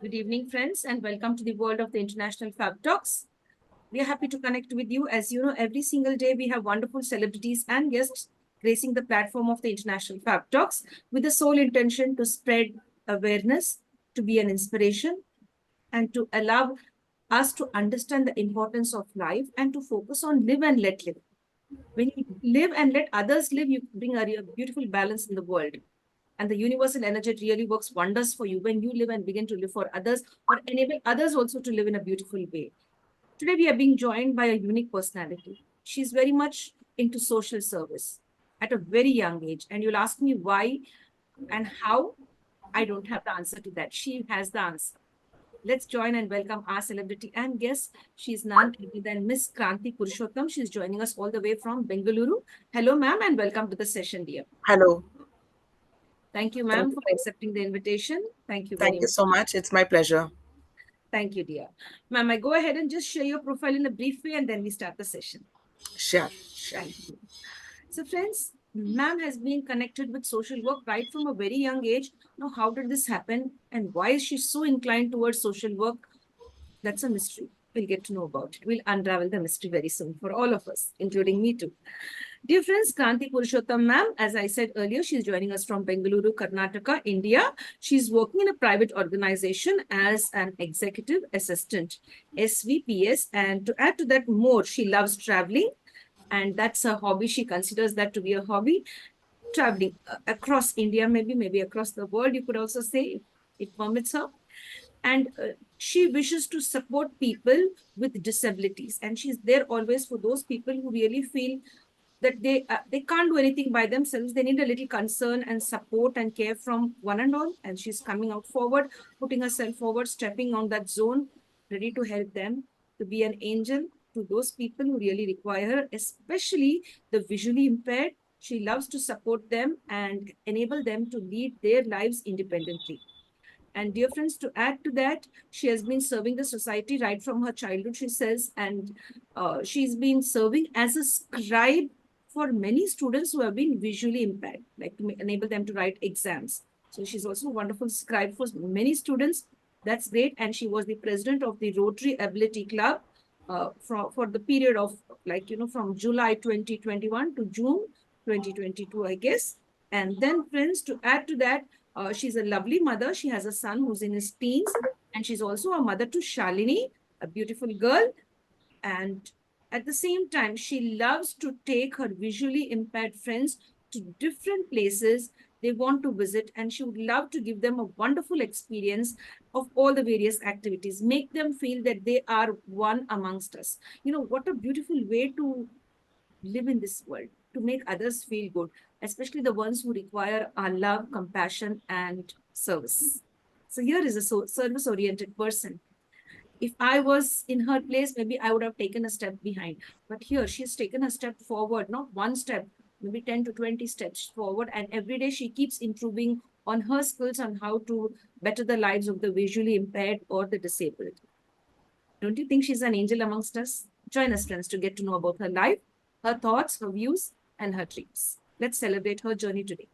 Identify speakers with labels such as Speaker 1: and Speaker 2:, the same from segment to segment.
Speaker 1: Good evening, friends, and welcome to the world of the International Fabtalks. We are happy to connect with you. As you know, every single day we have wonderful celebrities and guests gracing the platform of the International Fabtalks with the sole intention to spread awareness, to be an inspiration, and to allow us to understand the importance of life and to focus on live and let live. When you live and let others live, you bring a beautiful balance in the world. And the universal energy really works wonders for you when you live and begin to live for others or enable others also to live in a beautiful way. Today, we are being joined by a unique personality. She's very much into social service at a very young age. And you'll ask me why and how. I don't have the answer to that. She has the answer. Let's join and welcome our celebrity and guest. She's none other than Miss Kranthi Purushottam. She's joining us all the way from Bengaluru. Hello, ma'am, and welcome to the session, dear.
Speaker 2: Hello.
Speaker 1: Thank you,
Speaker 2: Thank
Speaker 1: ma'am,
Speaker 2: you.
Speaker 1: for accepting the invitation. Thank you very
Speaker 2: Thank you
Speaker 1: much.
Speaker 2: so much. It's my pleasure.
Speaker 1: Thank you, dear. Ma'am, I go ahead and just share your profile in a brief way and then we start the session.
Speaker 2: Sure, sure.
Speaker 1: Thank you. So, friends, ma'am has been connected with social work right from a very young age. Now, how did this happen and why is she so inclined towards social work? That's a mystery. We'll get to know about it. We'll unravel the mystery very soon for all of us, including me too. Dear friends, Kranthi Purushottam ma'am, as I said earlier, she's joining us from Bengaluru, Karnataka, India. She's working in a private organization as an executive assistant, SVPS. And to add to that more, she loves traveling. And that's a hobby. She considers that to be a hobby. Traveling across India, maybe across the world, you could also say, if it permits her. And she wishes to support people with disabilities. And she's there always for those people who really feel that they can't do anything by themselves. They need a little concern and support and care from one and all. And she's coming out forward, putting herself forward, stepping on that zone, ready to help them, to be an angel to those people who really require her, especially the visually impaired. She loves to support them and enable them to lead their lives independently. And dear friends, to add to that, she has been serving the society right from her childhood, she says, and she's been serving as a scribe for many students who have been visually impaired, like to enable them to write exams. So she's also a wonderful scribe for many students. That's great. And she was the president of the Rotary Ability Club for the period of from July 2021 to June 2022, I guess. And then, friends, to add to that, she's a lovely mother. She has a son who's in his teens, and she's also a mother to Shalini, a beautiful girl. And at the same time, she loves to take her visually impaired friends to different places they want to visit, and she would love to give them a wonderful experience of all the various activities, make them feel that they are one amongst us. You know, what a beautiful way to live in this world, to make others feel good, especially the ones who require our love, compassion, and service. So here is a service oriented person. If I was in her place, maybe I would have taken a step behind. But here she's taken a step forward, not one step, maybe 10 to 20 steps forward. And every day she keeps improving on her skills on how to better the lives of the visually impaired or the disabled. Don't you think she's an angel amongst us? Join us, friends, to get to know about her life, her thoughts, her views, and her dreams. Let's celebrate her journey today.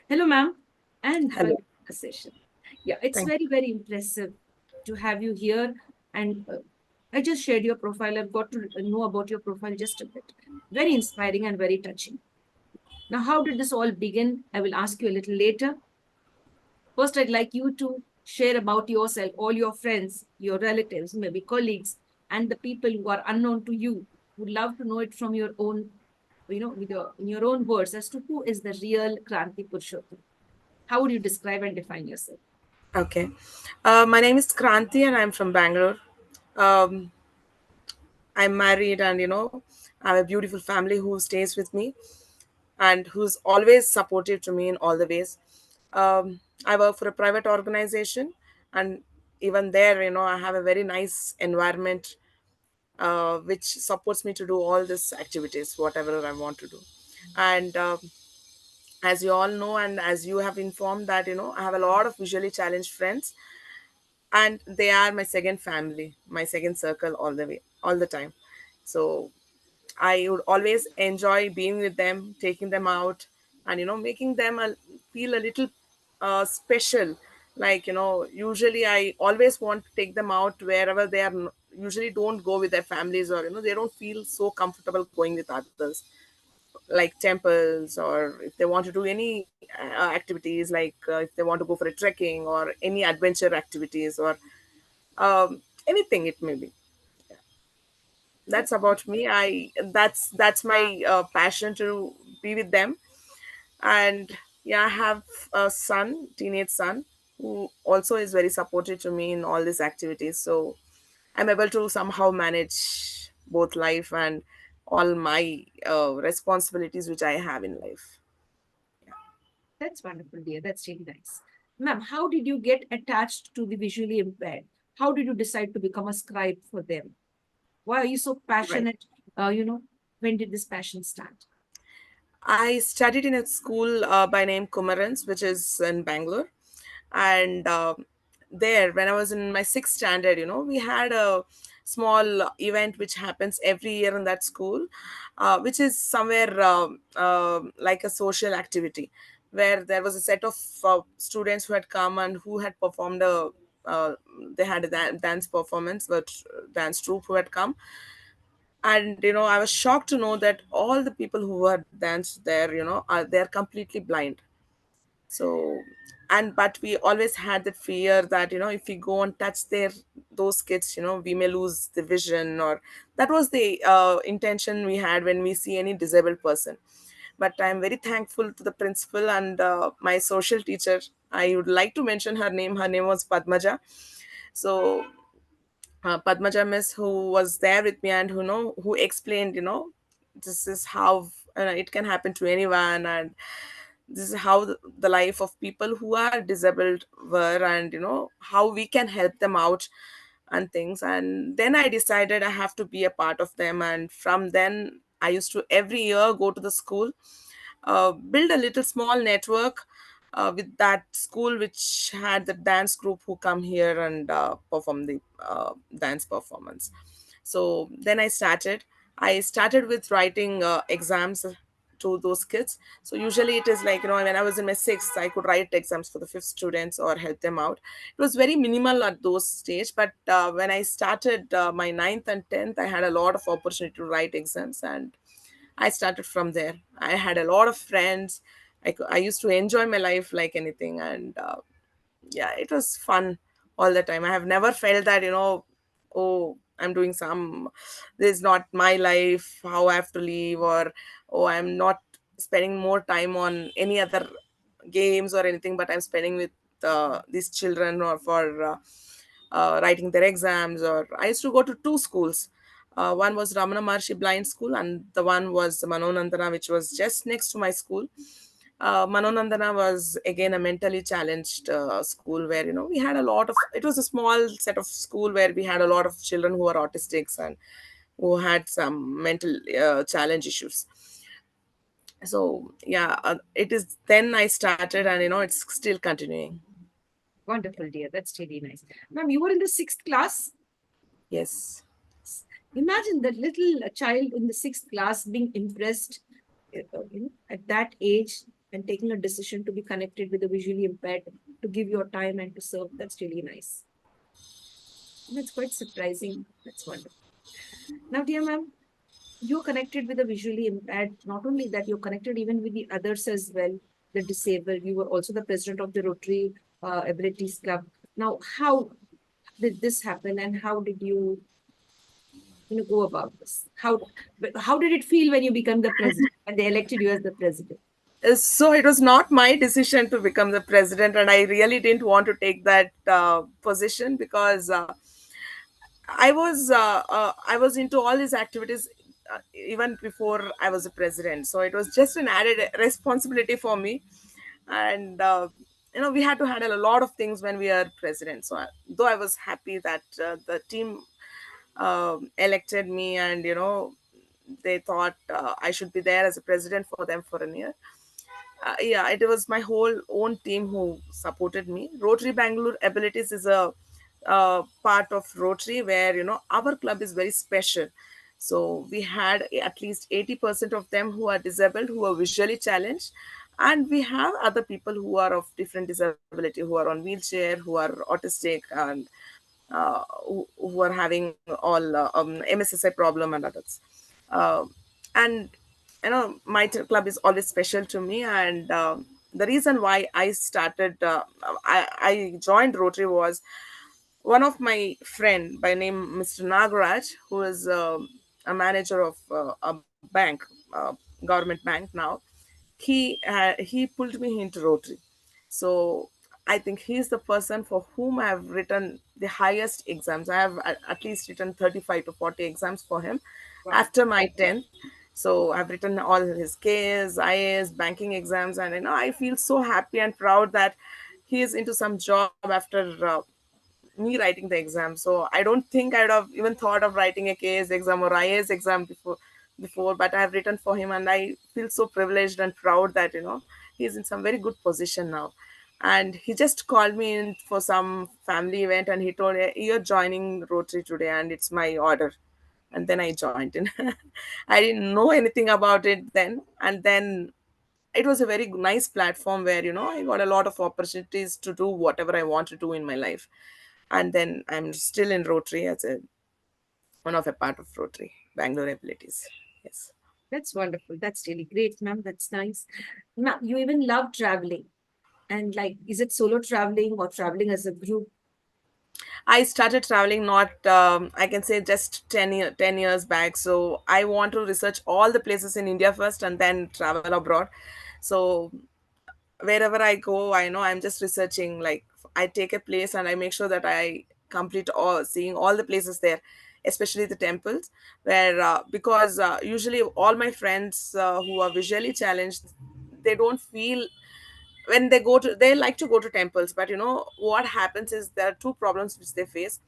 Speaker 1: Hello, ma'am, and
Speaker 2: Hello.
Speaker 1: welcome to the session. Yeah, it's
Speaker 2: Thank
Speaker 1: very, very impressive to have you here. And I just shared your profile. I've got to know about your profile just a bit. Very inspiring and very touching. Now, how did this all begin? I will ask you a little later. First, I'd like you to share about yourself, all your friends, your relatives, maybe colleagues, and the people who are unknown to you. Would love to know it from your own, in your own words as to who is the real Kranti Purushottam. How would you describe and define yourself?
Speaker 2: you. Okay. My name is Kranthi and I'm from Bangalore. Um, I'm married and, I have a beautiful family who stays with me and who's always supportive to me in all the ways. I work for a private organization and even there, I have a very nice environment which supports me to do all these activities, whatever I want to do. And as you all know and as you have informed that I have a lot of visually challenged friends, and they are my second family, my second circle, all the way, all the time. So I would always enjoy being with them, taking them out, and making them feel a little special Like, usually I always want to take them out wherever they are, usually don't go with their families, or they don't feel so comfortable going with others, like temples, or if they want to do any activities, like if they want to go for a trekking or any adventure activities, or anything it may be. That's
Speaker 1: That's
Speaker 2: about me. That's my passion, to be with them. And yeah, I have a son, teenage son, who also is very supportive to me in all these activities. So I'm able to somehow manage both life and all my responsibilities which I have in life.
Speaker 1: that's wonderful, dear. That's really nice. Ma'am, how did you get attached to the visually impaired? How did you decide to become a scribe for them? Why are you so
Speaker 2: Right.
Speaker 1: passionate? When did this passion start?
Speaker 2: I studied in a school by name Kumarans, which is in Bangalore. And there, when I was in my sixth standard, we had a small event which happens every year in that school, which is somewhere like a social activity, where there was a set of students who had come and who had performed uh, they had a dance performance, but dance troupe who had come. And I was shocked to know that all the people who were danced there, they're completely blind. So, and but we always had the fear that if we go and touch those kids, we may lose the vision, or that was the intention we had when we see any disabled person. But I'm very thankful to the principal and my social teacher. I would like to mention her name was Padmaja. So Padmaja miss, who was there with me, and who explained, this is how it can happen to anyone, and this is how the life of people who are disabled were, and how we can help them out and things. And then I decided I have to be a part of them, and from then I used to every year go to the school, build a little small network with that school which had the dance group who come here and perform the dance performance. So then I started with writing exams to those kids. So usually it is like, when I was in my sixth, I could write exams for the fifth students or help them out. It was very minimal at those stage, but when I started my ninth and 10th, I had a lot of opportunity to write exams, and I started from there. I had a lot of friends. I used to enjoy my life like anything, and yeah, it was fun all the time. I have never felt that, oh, I'm doing this is not my life, how I have to live, or oh, I'm not spending more time on any other games or anything, but I'm spending with these children, or for writing their exams. Or I used to go to two schools. One was Ramana Maharshi Blind School, and the one was Manonandana, which was just next to my school. Manonandana was again a mentally challenged school, where we had a lot of. It was a small set of school where we had a lot of children who were autistics and who had some mental challenge issues. So yeah, it is. Then I started, and it's still continuing.
Speaker 1: Wonderful, dear. That's really nice. Ma'am, you were in the sixth class.
Speaker 2: Yes.
Speaker 1: Imagine that little child in the sixth class being impressed at that age and taking a decision to be connected with the visually impaired, to give your time and to serve. That's really nice. That's quite surprising. That's wonderful. Now, dear ma'am, you're connected with the visually impaired. Not only that, you're connected even with the others as well, the disabled. You were also the president of the Rotary Abilities Club. Now, how did this happen, and how did you go about this? How did it feel when you became the president and they elected you as the president?
Speaker 2: So it was not my decision to become the president, and I really didn't want to take that position, because I was into all these activities even before I was a president. So it was just an added responsibility for me, and we had to handle a lot of things when we are president. So though I was happy that the team elected me, and they thought I should be there as a president for them for a year. Yeah, it was my whole own team who supported me. Rotary Bangalore Abilities is a part of Rotary, where our club is very special. So we had at least 80% of them who are disabled, who are visually challenged, And we have other people who are of different disability, who are on wheelchair, who are autistic, and who are having all MSSI problem and others. Uh, and club is always special to me. And the reason why I joined Rotary was one of my friend by name Mr. Nagaraj, who is a manager of a bank, government bank now. He pulled me into Rotary. So I think he's the person for whom I have written the highest exams. I have at least written 35 to 40 exams for him
Speaker 1: Wow.
Speaker 2: after my 10th. So I've written all his KS, IAS, banking exams, and I feel so happy and proud that he is into some job after me writing the exam. So I don't think I would have even thought of writing a KS exam or IAS exam before, but I have written for him, and I feel so privileged and proud that he's in some very good position now. And he just called me in for some family event, and he told me, "You're joining Rotary today, and it's my order." And then I joined in. I didn't know anything about it then, and then it was a very nice platform where I got a lot of opportunities to do whatever I want to do in my life. And then I'm still in Rotary as a one of a part of Rotary Bangalore abilities. Yes.
Speaker 1: That's wonderful. That's really great, ma'am. That's nice. Ma'am, you even love traveling. And like, is it solo traveling or traveling as a group?
Speaker 2: I started traveling not I can say just 10 years back. So I want to research all the places in India first and then travel abroad. So wherever I go, I know I'm just researching. Like, I take a place and I make sure that I complete all seeing all the places there, especially the temples. Where because usually all my friends who are visually challenged, they don't feel when they like to go to temples. But what happens is there are two problems which they face.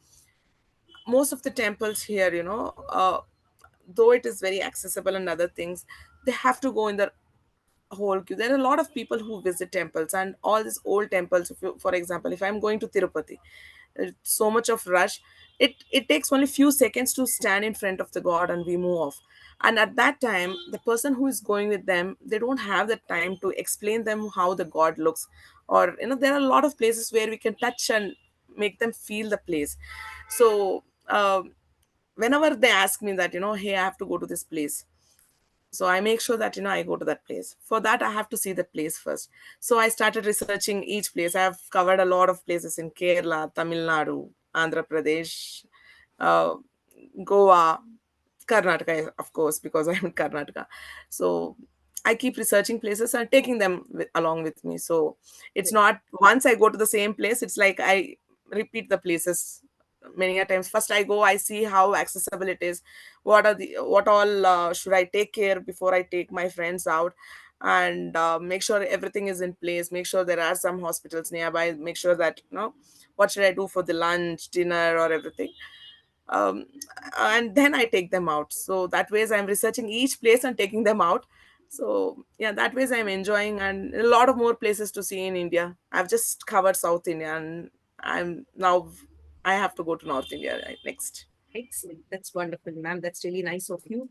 Speaker 2: Most of the temples here, though it is very accessible and other things, they have to go in the whole queue. There are a lot of people who visit temples, and all these old temples. If you, for example, if I'm going to Tirupati, there's so much of rush. It takes only few seconds to stand in front of the god and we move off. And at that time, the person who is going with them, they don't have the time to explain them how the god looks. Or there are a lot of places where we can touch and make them feel the place. So whenever they ask me that, hey, I have to go to this place, so I make sure that I go to that place. For that, I have to see that place first. So I started researching each place. I have covered a lot of places in Kerala, Tamil Nadu, Andhra Pradesh, uh, Goa, Karnataka, of course, because I'm in Karnataka. So I keep researching places and taking them along with me. So it's not once I go to the same place, it's like I repeat the places many a times. First I go, I see how accessible it is, what all should I take care before I take my friends out, and make sure everything is in place, make sure there are some hospitals nearby, make sure that what should I do for the lunch, dinner, or everything. um, and then I take them out. So that ways I'm researching each place and taking them out. So yeah, that ways I'm enjoying, and a lot of more places to see in India. I've just covered South India, and I'm now I have to go to North India next.
Speaker 1: Excellent. That's wonderful, ma'am. That's really nice of you.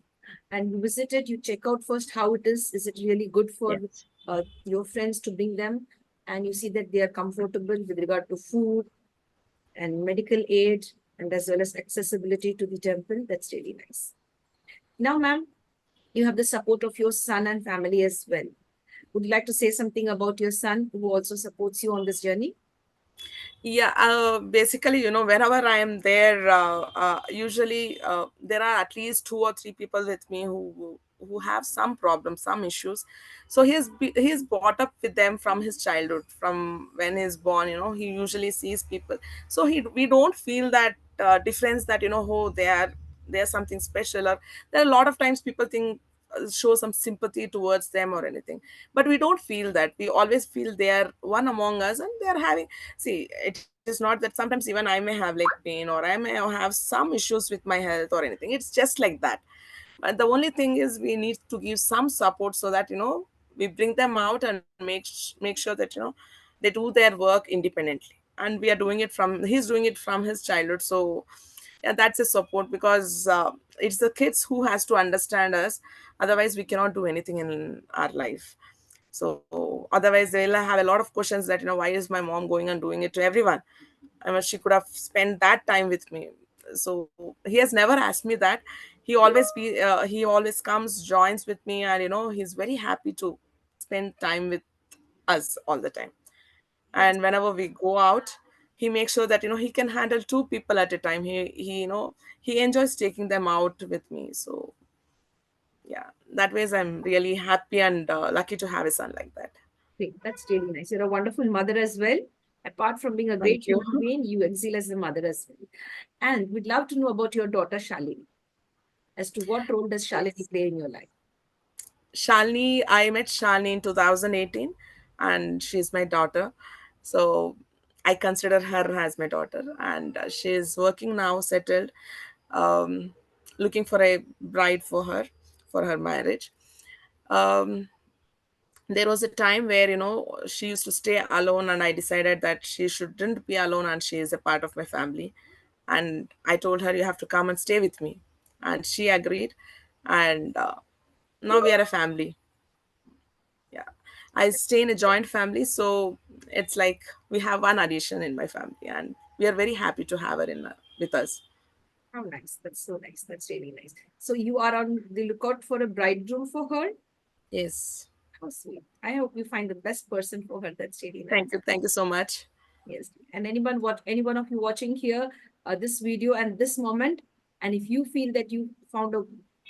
Speaker 1: And you visited, you check out first how it is. Is it really good for
Speaker 2: Yes.
Speaker 1: your friends to bring them? And you see that they are comfortable with regard to food and medical aid and as well as accessibility to the temple. That's really nice. Now, ma'am, you have the support of your son and family as well. Would you like to say something about your son who also supports you on this journey?
Speaker 2: Yeah, basically, whenever I am there, usually there are at least two or three people with me who have some problems, some issues. So he's brought up with them from his childhood, from when he's born. He usually sees people, so we don't feel that difference that oh, they are something special. Or there are a lot of times people think show some sympathy towards them or anything, but we don't feel that. We always feel they are one among us, and they are having. See, it is not that sometimes even I may have like pain, or I may have some issues with my health or anything. It's just like that. But the only thing is we need to give some support so that we bring them out and make sure that they do their work independently. And we are doing it from he's doing it from his childhood. So yeah, that's a support, because it's the kids who has to understand us. Otherwise we cannot do anything in our life. So otherwise they'll have a lot of questions that, why is my mom going and doing it to everyone? I mean, she could have spent that time with me. So he has never asked me that. He always comes, joins with me, and he's very happy to spend time with us all the time.
Speaker 1: That's
Speaker 2: And whenever we go out, he makes sure that he can handle two people at a time. He enjoys taking them out with me. So yeah, that ways I'm really happy and lucky to have a son like that.
Speaker 1: great. That's really nice. You're a wonderful mother as well. Apart from being a great
Speaker 2: Thank you.
Speaker 1: human being, you excel as a mother as well. And we'd love to know about your daughter Shalini. As to what role does Shalini
Speaker 2: Yes.
Speaker 1: play in your life?
Speaker 2: I met Shalini in 2018, and she's my daughter. So I consider her as my daughter, and she's working now, settled, um, looking for a bride for her marriage. Um, there was a time where she used to stay alone, and I decided that she shouldn't be alone, and she is a part of my family. And I told her, you have to come and stay with me, and she agreed. And now we are a family. Yeah, I stay in a joint family, so it's like we have one addition in my family, and we are very happy to have her in with us.
Speaker 1: How nice. That's so nice. That's really nice. So you are on the lookout for a bridegroom for her?
Speaker 2: Yes.
Speaker 1: How sweet. I hope you find the best person for her. That's really
Speaker 2: Thank
Speaker 1: nice.
Speaker 2: you, thank you so much.
Speaker 1: Yes. And any one of you watching here, this video and this moment, and if you feel that you found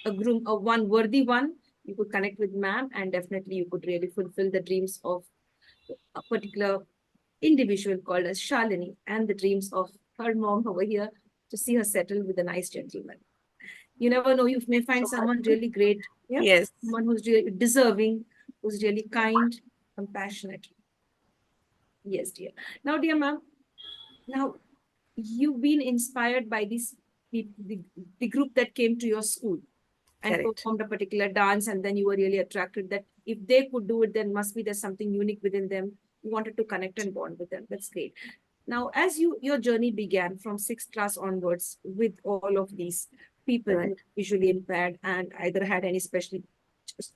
Speaker 1: a groom, a one worthy one, you could connect with ma'am, and definitely you could really fulfill the dreams of a particular individual called as Shalini and the dreams of her mom over here to see her settle with a nice gentleman. You never know, you may find
Speaker 2: So
Speaker 1: someone
Speaker 2: much.
Speaker 1: really great. Yeah.
Speaker 2: Yes.
Speaker 1: Someone who's really deserving, who's really kind, compassionate. Yes, dear. Now, dear ma'am, now you've been inspired by this the group that came to your school and
Speaker 2: Correct.
Speaker 1: performed a particular dance, and then you were really attracted that if they could do it, then must be there's something unique within them. You wanted to connect and bond with them. That's great. Now, as your journey began from sixth class onwards with all of these people who
Speaker 2: Right.
Speaker 1: are visually impaired and either had any special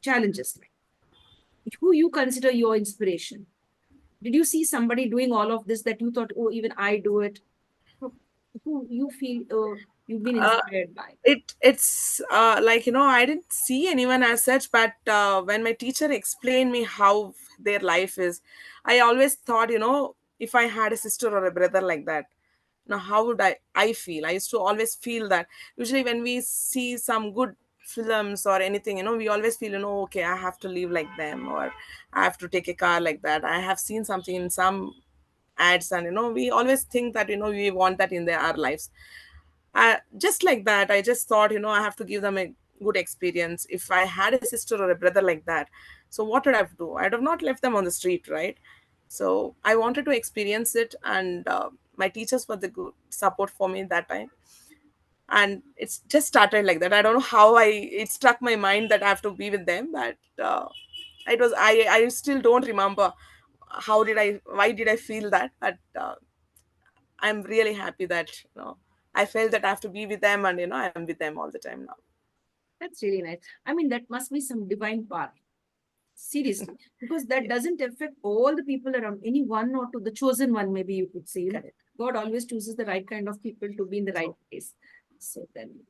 Speaker 1: challenges, who you consider your inspiration? Did you see somebody doing all of this that you thought, oh, even I do it? Who you feel you've been
Speaker 2: Uh,
Speaker 1: inspired by?
Speaker 2: it's like I didn't see anyone as such, but when my teacher explained me how their life is, I always thought, if I had a sister or a brother like that, now how would I feel? I used to always feel that. Usually when we see some good films or anything, we always feel, okay, I have to live like them, or I have to take a car like that. I have seen something in some ads, and we always think that we want that in our lives. Just like that, I just thought, I have to give them a good experience. If I had a sister or a brother like that, so what would I do? I'd have not left them on the street, right? So I wanted to experience it, and my teachers were the good support for me that time. And it's just started like that. I don't know how it struck my mind that I have to be with them, but I still don't remember why did I feel that, but I'm really happy that I felt that I have to be with them, and I'm with them all the time now.
Speaker 1: That's really nice. I mean, that must be some divine power. Seriously, because that
Speaker 2: Yeah,
Speaker 1: doesn't affect all the people around, any one or two, the chosen one, maybe you could say,
Speaker 2: correct.
Speaker 1: God always chooses the right kind of people to be in the right
Speaker 2: So
Speaker 1: place. So then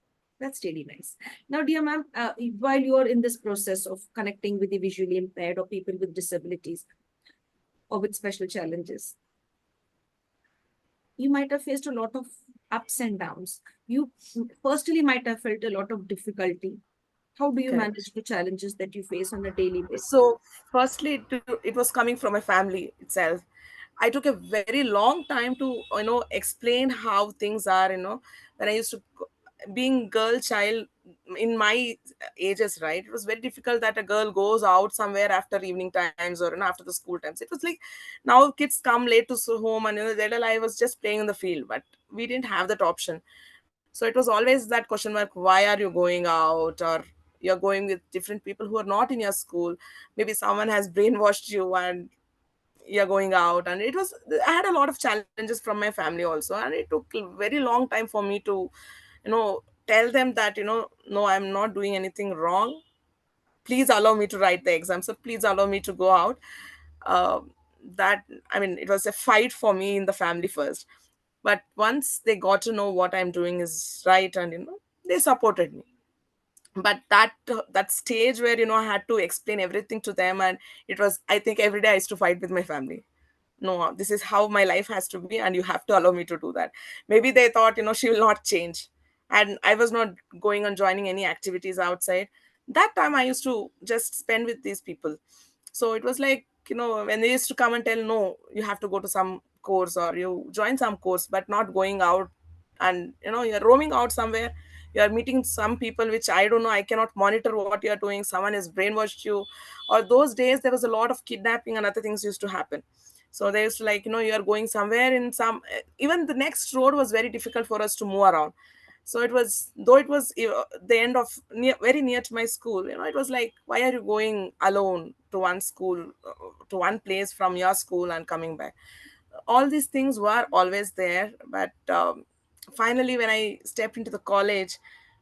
Speaker 1: that's really nice. Now, dear ma'am, while you're in this process of connecting with the visually impaired or people with disabilities or with special challenges, you might have faced a lot of ups and downs. You personally might have felt a lot of difficulty. How do you
Speaker 2: correct.
Speaker 1: manage the challenges that you face on a daily basis?
Speaker 2: So firstly, it was coming from my family itself. I took a very long time to explain how things are. When I used to being girl child in my ages, right, it was very difficult that a girl goes out somewhere after evening times, or after the school times. It was like now kids come late to home, and that I was just playing in the field, but we didn't have that option. So it was always that question mark, why are you going out, or you're going with different people who are not in your school. Maybe someone has brainwashed you, and you're going out. And I had a lot of challenges from my family also, and it took a very long time for me to tell them that no, I'm not doing anything wrong. please allow me to write the exam, so please allow me to go out. um, that, I mean, it was a fight for me in the family first, but once they got to know what I'm doing is right, and they supported me. But that stage where I had to explain everything to them, and it was, I think, every day I used to fight with my family. No, this is how my life has to be, and you have to allow me to do that. Maybe they thought, she will not change, and I was not going on joining any activities outside. That time I used to just spend with these people. So it was like, when they used to come and tell, no, you have to go to some course or you join some course, but not going out, and you're roaming out somewhere, you're meeting some people which I don't know, I cannot monitor what you're doing, someone has brainwashed you. Or those days there was a lot of kidnapping and other things used to happen. So they used to, like, you're going somewhere in some, even the next road was very difficult for us to move around. So it was, though it was the end of very near to my school, it was like, why are you going alone to one school, to one place from your school and coming back? All these things were always there, but finally when I stepped into the college,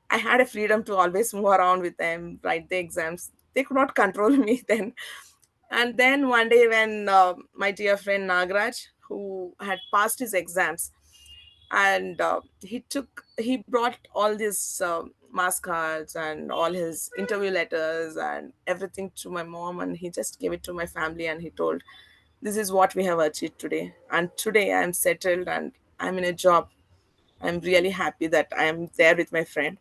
Speaker 2: I had a freedom to always move around with them, write the exams. They could not control me then. And then one day when my dear friend Nagraj, who had passed his exams, and he brought all these mass cards and all his interview letters and everything to my mom, and he just gave it to my family, and he told, this is what we have achieved today, and today I am settled and I'm in a job. I'm really happy that I am there with my friend.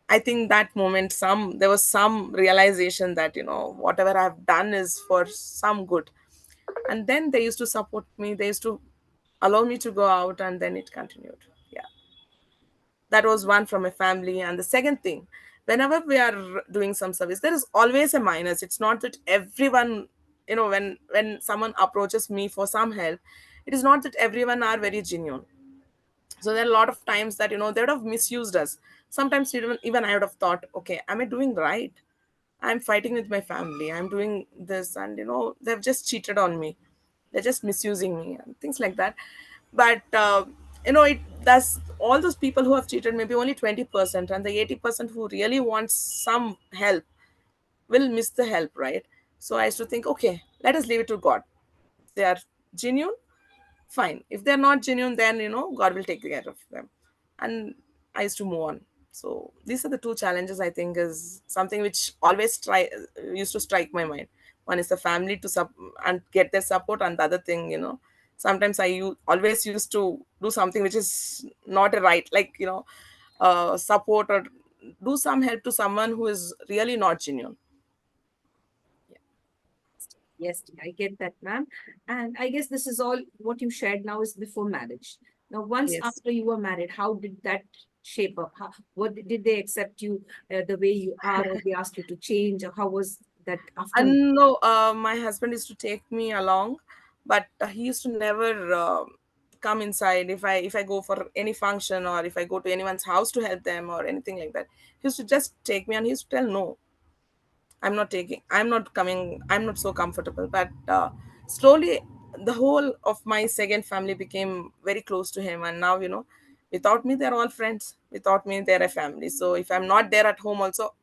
Speaker 2: I think that moment, there was some realization that whatever I've done is for some good. And then they used to support me, they used to allow me to go out, and then it continued. Yeah, that was one from my family. And the second thing, whenever we are doing some service, there is always a minus. It's not that everyone, when someone approaches me for some help, it is not that everyone are very genuine. So there are a lot of times that they would have misused us. Sometimes even I would have thought, okay, am I doing right? I'm fighting with my family, I'm doing this, and they've just cheated on me, they're just misusing me and things like that. But it does, all those people who have cheated, maybe only 20%, and the 80% who really wants some help will miss the help, right? So I used to think, okay, let us leave it to God. If they are genuine, fine. If they're not genuine, then God will take care of them. And I used to move on. So these are the two challenges, I think, is something which always used to strike my mind. One is the family to and get their support, and the other thing, sometimes always used to do something which is not a right, like, support or do some help to someone who is really not genuine.
Speaker 1: Yes, I get that, ma'am. And I guess this is all what you shared now is before marriage. Now, once
Speaker 2: Yes.
Speaker 1: after you were married, how did that shape up? What did they accept you the way you are, or they asked you to change, or how was that after?
Speaker 2: And no, my husband used to take me along, but he used to never come inside if I go for any function, or if I go to anyone's house to help them or anything like that. He used to just take me, and he used to tell, no, I'm not taking, I'm not coming, I'm not so comfortable. But slowly, the whole of my second family became very close to him. And now, without me, they're all friends. Without me, they're a family. So if I'm not there at home, also,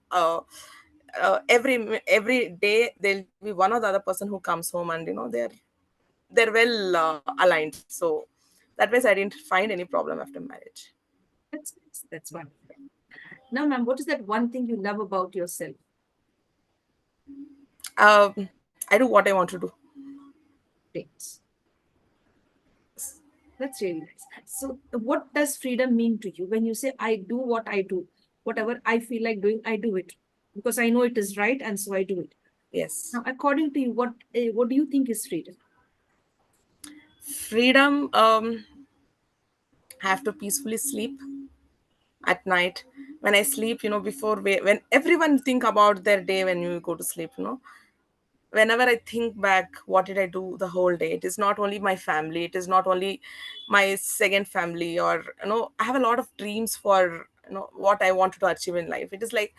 Speaker 2: every day there'll be one or the other person who comes home, and they're well aligned. So that way, I didn't find any problem after marriage.
Speaker 1: That's nice. That's wonderful. Now, ma'am, what is that one thing you love about yourself?
Speaker 2: I do what I want to do.
Speaker 1: Great. That's really nice. So, what does freedom mean to you when you say, I do what I do? Whatever I feel like doing, I do it because I know it is right, and so I do it.
Speaker 2: Yes.
Speaker 1: Now, according to you, what do you think is freedom?
Speaker 2: Freedom. Have to peacefully sleep at night. When I sleep, before when everyone think about their day, when you go to sleep, whenever I think back, what did I do the whole day? It is not only my family, it is not only my second family, or I have a lot of dreams for what I wanted to achieve in life. It is like,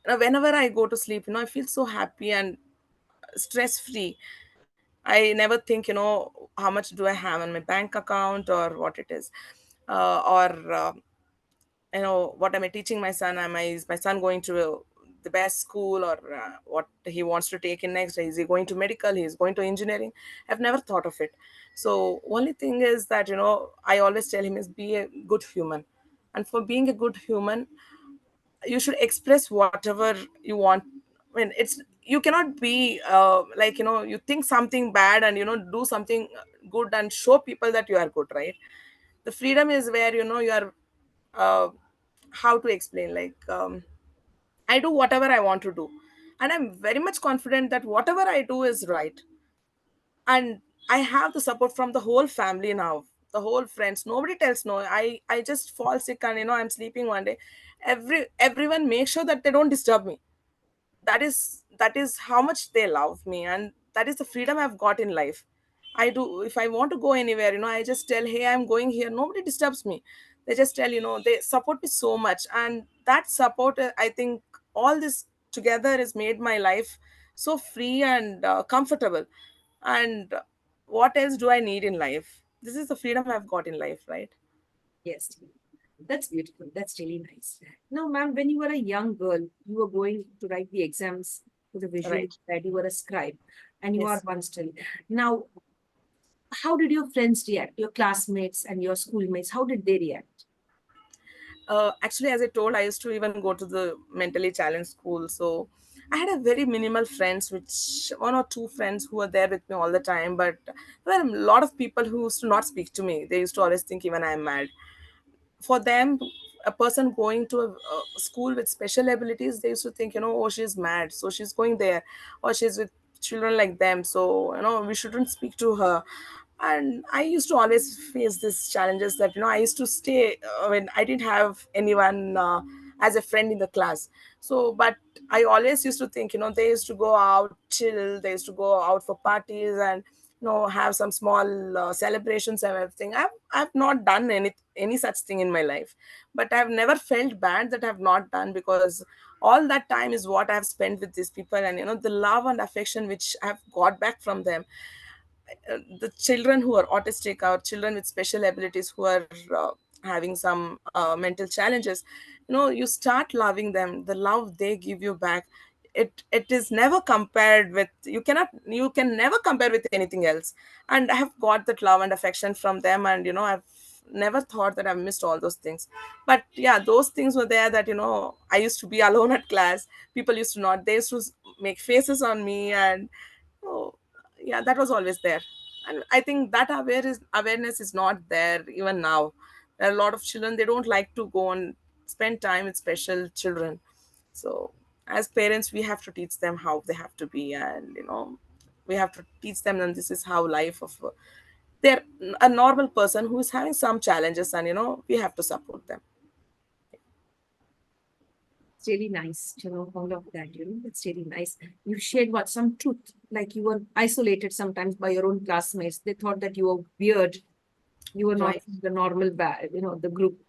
Speaker 2: whenever I go to sleep, I feel so happy and stress free. I never think, how much do I have on my bank account, or what it is, or what am I teaching my son? Is my son going to the best school, or what he wants to take in next. Is he going to medical? He is going to engineering? I've never thought of it. So only thing is that, I always tell him is be a good human. And for being a good human, you should express whatever you want. I mean, it's, you cannot be like, you think something bad and, do something good and show people that you are good, right? The freedom is where, you are, uh, how to explain, like, I do whatever I want to do, and I'm very much confident that whatever I do is right. And I have the support from the whole family now, the whole friends. Nobody tells no. I just fall sick and, I'm sleeping one day. Everyone makes sure that they don't disturb me. That is how much they love me, and that is the freedom I've got in life. I do, if I want to go anywhere, I just tell, hey, I'm going here, nobody disturbs me. They just tell, they support me so much, and that support, I think all this together has made my life so free and comfortable. And what else do I need in life? This is the freedom I've got in life, right?
Speaker 1: Yes, that's beautiful. That's really nice. Now, ma'am, when you were a young girl, you were going to write the exams for the visual
Speaker 2: Right.
Speaker 1: that you were a scribe, and you are
Speaker 2: Yes.
Speaker 1: one still. Now, how did your friends react? Your classmates and your schoolmates, how did they react?
Speaker 2: Actually, as I told, I used to even go to the mentally challenged school. So I had a very minimal friends, which one or two friends who were there with me all the time. But there were a lot of people who used to not speak to me. They used to always think even I'm mad. For them, a person going to a school with special abilities, they used to think, oh, she's mad, so she's going there, or she's with children like them, so we shouldn't speak to her. And I used to always face these challenges that, I used to stay when I didn't have anyone as a friend in the class. So but I always used to think, they used to go out chill, they used to go out for parties, and have some small celebrations and everything. I've not done any such thing in my life, but I've never felt bad that I've not done, because all that time is what I've spent with these people, and the love and affection which I've got back from them. The children who are autistic, or children with special abilities who are having some mental challenges, you start loving them. The love they give you back, it is never compared with, you can never compare with anything else. And I have got that love and affection from them, and I've never thought that I've missed all those things. But yeah, those things were there, that I used to be alone at class. People used to not, they used to make faces on me, and oh, yeah, that was always there. And I think that awareness is not there even now. There are a lot of children, they don't like to go and spend time with special children. So as parents, we have to teach them how they have to be, and we have to teach them, and this is how life of they're a normal person who is having some challenges, and we have to support them.
Speaker 1: It's really nice to know all of that. It's really nice. You shared what some truth, like you were isolated sometimes by your own classmates. They thought that you were weird. You were not
Speaker 2: Right.
Speaker 1: the normal, the group.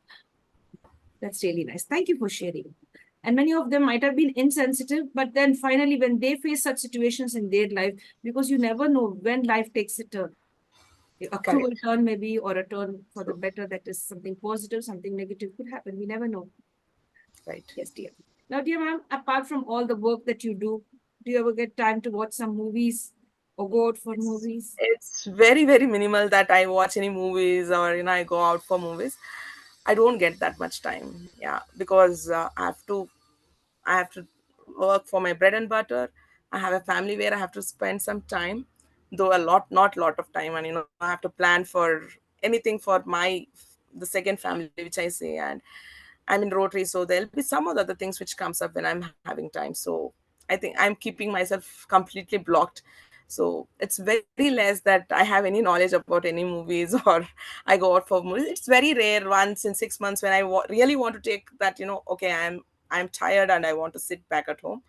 Speaker 1: That's really nice. Thank you for sharing. And many of them might have been insensitive, but then finally, when they face such situations in their life, because you never know when life takes a turn, a cruel
Speaker 2: Correct.
Speaker 1: turn maybe, or a turn for the
Speaker 2: True.
Speaker 1: better, that is something positive, something negative could happen. We never know.
Speaker 2: Right.
Speaker 1: Yes, dear. Now, dear ma'am, apart from all the work that you do you ever get time to watch some movies or go out for movies?
Speaker 2: It's very, very minimal that I watch any movies, or I go out for movies. I don't get that much time. Yeah, because I have to work for my bread and butter. I have a family where I have to spend some time, though a lot, not lot of time, and I have to plan for anything for the second family, which I say. And I'm in Rotary, so there'll be some other things which comes up when I'm having time. So I think I'm keeping myself completely blocked. So it's very less that I have any knowledge about any movies or I go out for movies. It's very rare, once in 6 months, when I really want to take that. Okay, I'm tired and I want to sit back at home.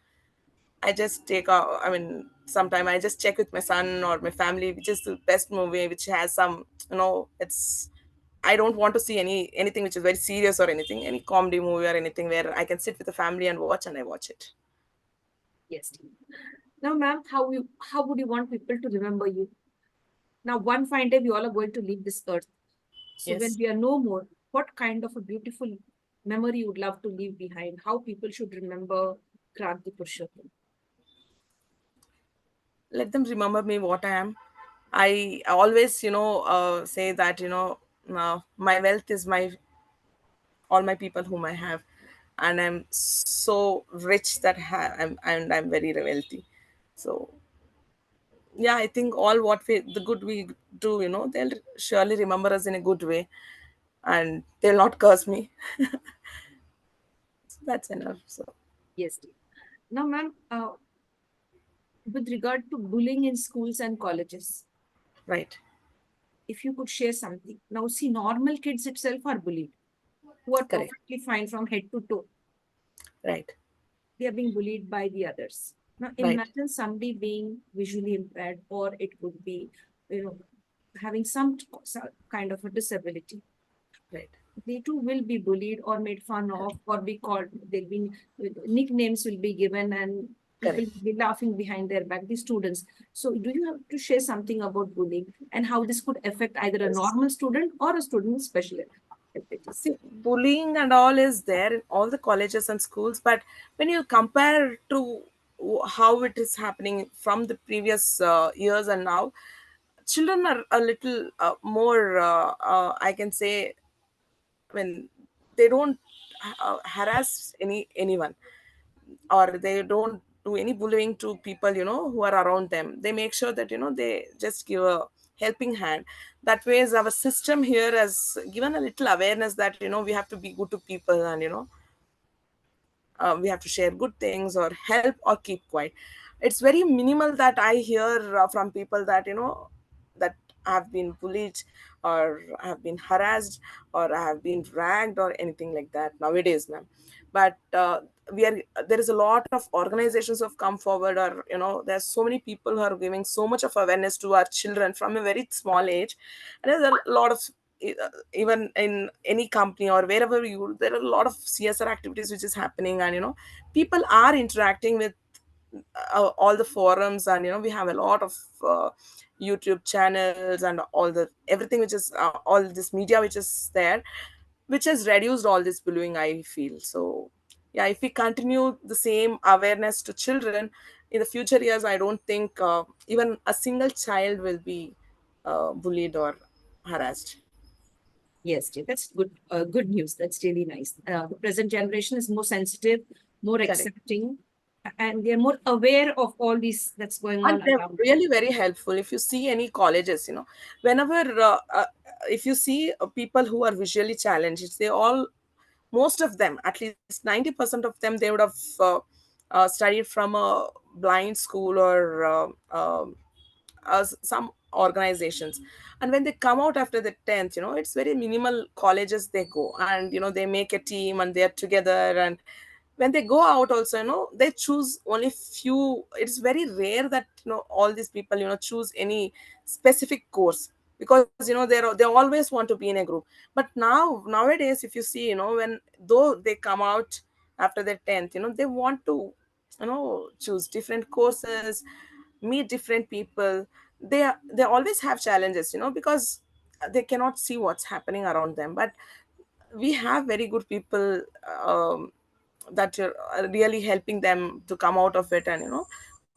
Speaker 2: I just take a, I mean, sometime I just check with my son or my family, which is the best movie, which has some, it's, I don't want to see anything which is very serious or anything, any comedy movie or anything where I can sit with the family and watch, and I watch it.
Speaker 1: Yes, dear. Now, ma'am, how would you want people to remember you? Now, one fine day, we all are going to leave this earth. So when
Speaker 2: Yes.
Speaker 1: we are no more, what kind of a beautiful memory you would love to leave behind? How people should remember? Kranti Purushottam.
Speaker 2: Let them remember me what I am. I always, say that, my wealth is my all my people whom I have, and I'm so rich that I'm very wealthy. So yeah, I think all what the good we do, they'll surely remember us in a good way, and they'll not curse me. So that's enough. So
Speaker 1: Yes, dear. Now, ma'am, with regard to bullying in schools and colleges,
Speaker 2: right,
Speaker 1: if you could share something. Now, see, normal kids itself are bullied, who are
Speaker 2: correct,
Speaker 1: perfectly fine from head to toe.
Speaker 2: right,
Speaker 1: They are being bullied by the others. Now,
Speaker 2: right,
Speaker 1: imagine somebody being visually impaired, or it could be, you know, having some kind of a disability.
Speaker 2: right,
Speaker 1: They too will be bullied or made fun of or be called. They'll be nicknames will be given, and people
Speaker 2: correct.
Speaker 1: will be laughing behind their back. The students. So, do you have to share something about bullying and how this could affect either a
Speaker 2: Yes.
Speaker 1: normal student or a student with special abilities?
Speaker 2: See, bullying and all is there in all the colleges and schools, but when you compare to how it is happening from the previous years and now, children are a little more, I can say, when they don't harass anyone, or they don't do any bullying to people, who are around them. They make sure that, they just give a helping hand. That way is our system here has given a little awareness that, we have to be good to people, and we have to share good things or help or keep quiet. It's very minimal that I hear from people that, that have been bullied, or have been harassed, or have been dragged, or anything like that nowadays, ma'am. But we are there is a lot of organizations who have come forward, or, there's so many people who are giving so much of awareness to our children from a very small age. And there's a lot of even in any company or wherever you, there are a lot of CSR activities which is happening, and, people are interacting with all the forums, and, we have a lot of YouTube channels, and all the everything which is all this media which is there, which has reduced all this bullying, I feel. So yeah, if we continue the same awareness to children in the future years, I don't think even a single child will be bullied or harassed.
Speaker 1: Yes, dear. That's good. Good news. That's really nice. The present generation is more sensitive, more
Speaker 2: Correct.
Speaker 1: accepting, and they're more aware of all these that's going
Speaker 2: And
Speaker 1: on
Speaker 2: they're
Speaker 1: around them.
Speaker 2: really very helpful. If you see any colleges, whenever if you see people who are visually challenged, they all, most of them, at least 90% of them, they would have studied from a blind school, or some organizations. And when they come out after the 10th, it's very minimal colleges they go, and, they make a team and they're together. And when they go out also, they choose only few. It's very rare that, all these people, choose any specific course, because, they always want to be in a group. But nowadays, if you see, when though they come out after their 10th, they want to, choose different courses, meet different people. They always have challenges, because they cannot see what's happening around them. But we have very good people, that are really helping them to come out of it. And,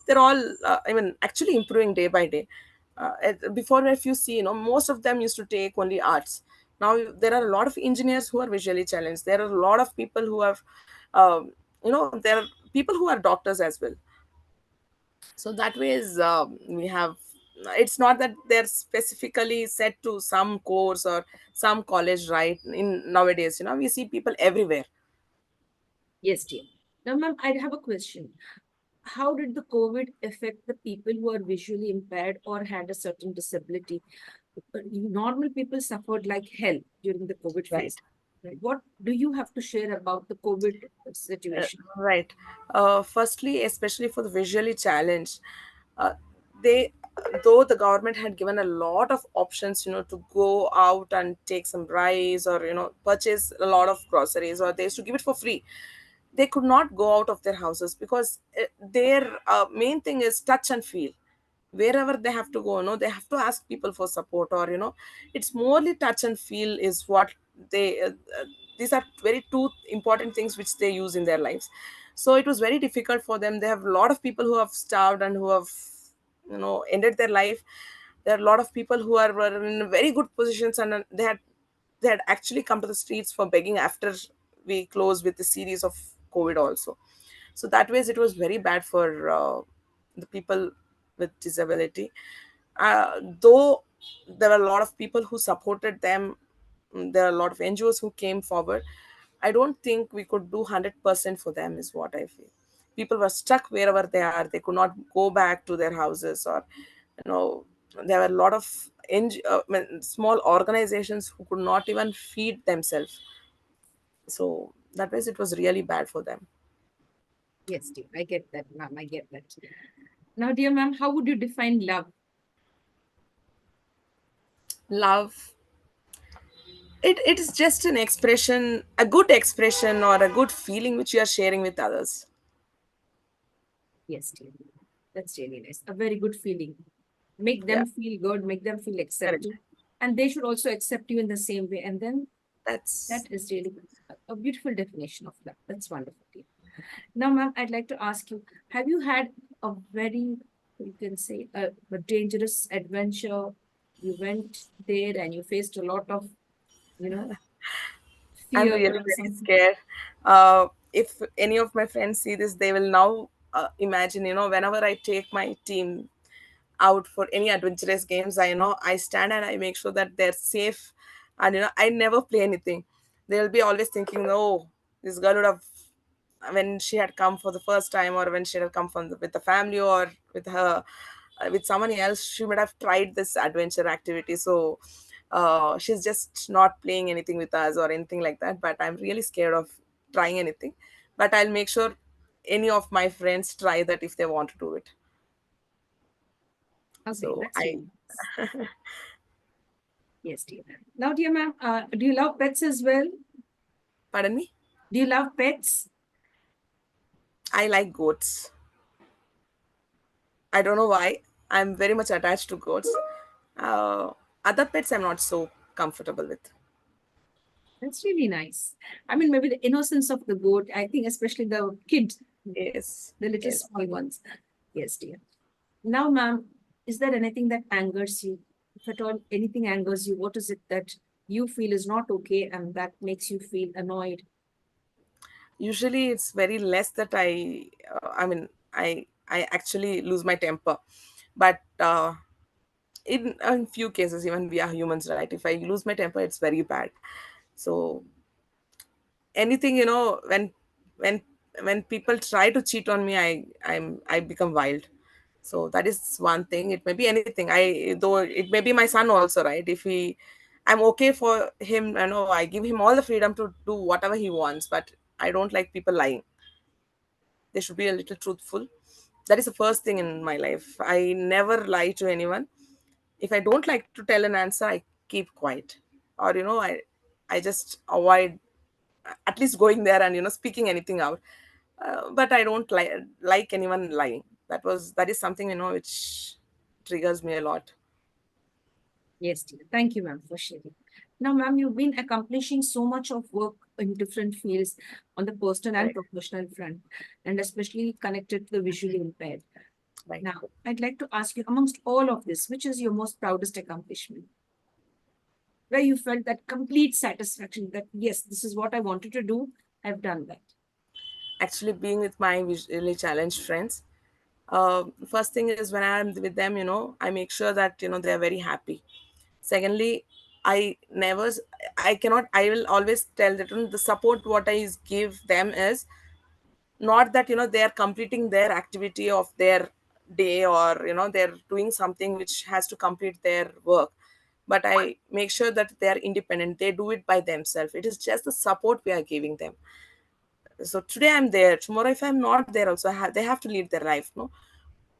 Speaker 2: they're all, I mean, actually improving day by day. Before, if you see, most of them used to take only arts. Now there are a lot of engineers who are visually challenged. There are a lot of people who have, there are people who are doctors as well. So that way is, we have, it's not that they're specifically set to some course or some college, right? In nowadays, we see people everywhere.
Speaker 1: Yes, dear. Now, ma'am, I have a question. How did the COVID affect the people who are visually impaired or had a certain disability? Normal people suffered like hell during the COVID
Speaker 2: Right.
Speaker 1: phase. Right. What do you have to share about the COVID situation?
Speaker 2: Right. Firstly, especially for the visually challenged, uh, they, though the government had given a lot of options, to go out and take some rice, or, purchase a lot of groceries, or they used to give it for free. They could not go out of their houses, because their main thing is touch and feel. Wherever they have to go, they have to ask people for support, or, it's morely touch and feel is what they these are very two important things which they use in their lives. So it was very difficult for them. They have a lot of people who have starved and who have, ended their life. There are a lot of people who were in very good positions, and they had actually come to the streets for begging after we closed with the series of COVID also. So that ways it was very bad for the people with disability. Though there were a lot of people who supported them, there are a lot of NGOs who came forward. I don't think we could do 100% for them, is what I feel. People were stuck wherever they are. They could not go back to their houses, or, there were a lot of small organizations who could not even feed themselves. So that ways it was really bad for them.
Speaker 1: Yes, dear. I get that, ma'am. I get that. Now, dear ma'am, how would you define love?
Speaker 2: Love, it is just an expression, a good expression or a good feeling which you are sharing with others.
Speaker 1: Yes, dear. That's really nice. A very good feeling. Make
Speaker 2: Yeah,
Speaker 1: them feel good, make them feel
Speaker 2: correct.
Speaker 1: accepted. And they should also accept you in the same way. And then that
Speaker 2: That's
Speaker 1: is really a beautiful definition of love. That's wonderful, dear. Now, ma'am, I'd like to ask you, have you had a very, you can say, a dangerous adventure? You went there and you faced a lot of, you know,
Speaker 2: I'm
Speaker 1: fear
Speaker 2: really
Speaker 1: or
Speaker 2: very
Speaker 1: something.
Speaker 2: scared. If any of my friends see this, they will now imagine, whenever I take my team out for any adventurous games, I stand and I make sure that they're safe, and I never play anything. They'll be always thinking, oh, this girl would have, when she had come for the first time, or when she had come with the family, or with her, with someone else, she would have tried this adventure activity. So she's just not playing anything with us or anything like that. But I'm really scared of trying anything. But I'll make sure any of my friends try that if they want to do it.
Speaker 1: Okay,
Speaker 2: So
Speaker 1: that's really nice. Yes, dear. Now, dear ma'am, do you love pets as well?
Speaker 2: pardon me,
Speaker 1: Do you love pets?
Speaker 2: I like goats. I don't know why. I'm very much attached to goats. Uh, Other pets I'm not so comfortable with.
Speaker 1: That's really nice. I mean, maybe the innocence of the goat, I think, especially the kid,
Speaker 2: Yes,
Speaker 1: the little
Speaker 2: yes.
Speaker 1: small ones. Yes, dear. Now, ma'am, is there anything that angers you? If at all anything angers you, what is it that you feel is not okay and that makes you feel annoyed?
Speaker 2: Usually it's very less that I actually lose my temper. But in few cases, even we are humans, right? If I lose my temper, it's very bad. So anything, when when people try to cheat on me, I become wild. So that is one thing. It may be anything. Though it may be my son also, right? If he I'm okay for him, I give him all the freedom to do whatever he wants, but I don't like people lying. They should be a little truthful. That is the first thing in my life. I never lie to anyone. If I don't like to tell an answer, I keep quiet, or I just avoid at least going there and speaking anything out. But I don't like anyone lying. That is something which triggers me a lot.
Speaker 1: Yes, dear. Thank you, ma'am, for sharing. Now, ma'am, you've been accomplishing so much of work in different fields on the personal and
Speaker 2: Right,
Speaker 1: professional front, and especially connected to the visually impaired.
Speaker 2: right.
Speaker 1: Now, I'd like to ask you, amongst all of this, which is your most proudest accomplishment? Where you felt that complete satisfaction that, yes, this is what I wanted to do, I've done that.
Speaker 2: Actually, being with my visually challenged friends, first thing is when I'm with them, I make sure that they are very happy. Secondly, I never I cannot I will always tell that the support what I give them is not that they are completing their activity of their day, or they're doing something which has to complete their work, but I make sure that they are independent. They do it by themselves. It is just the support we are giving them. So today I'm there, tomorrow if I'm not there also, they have to lead their life, no.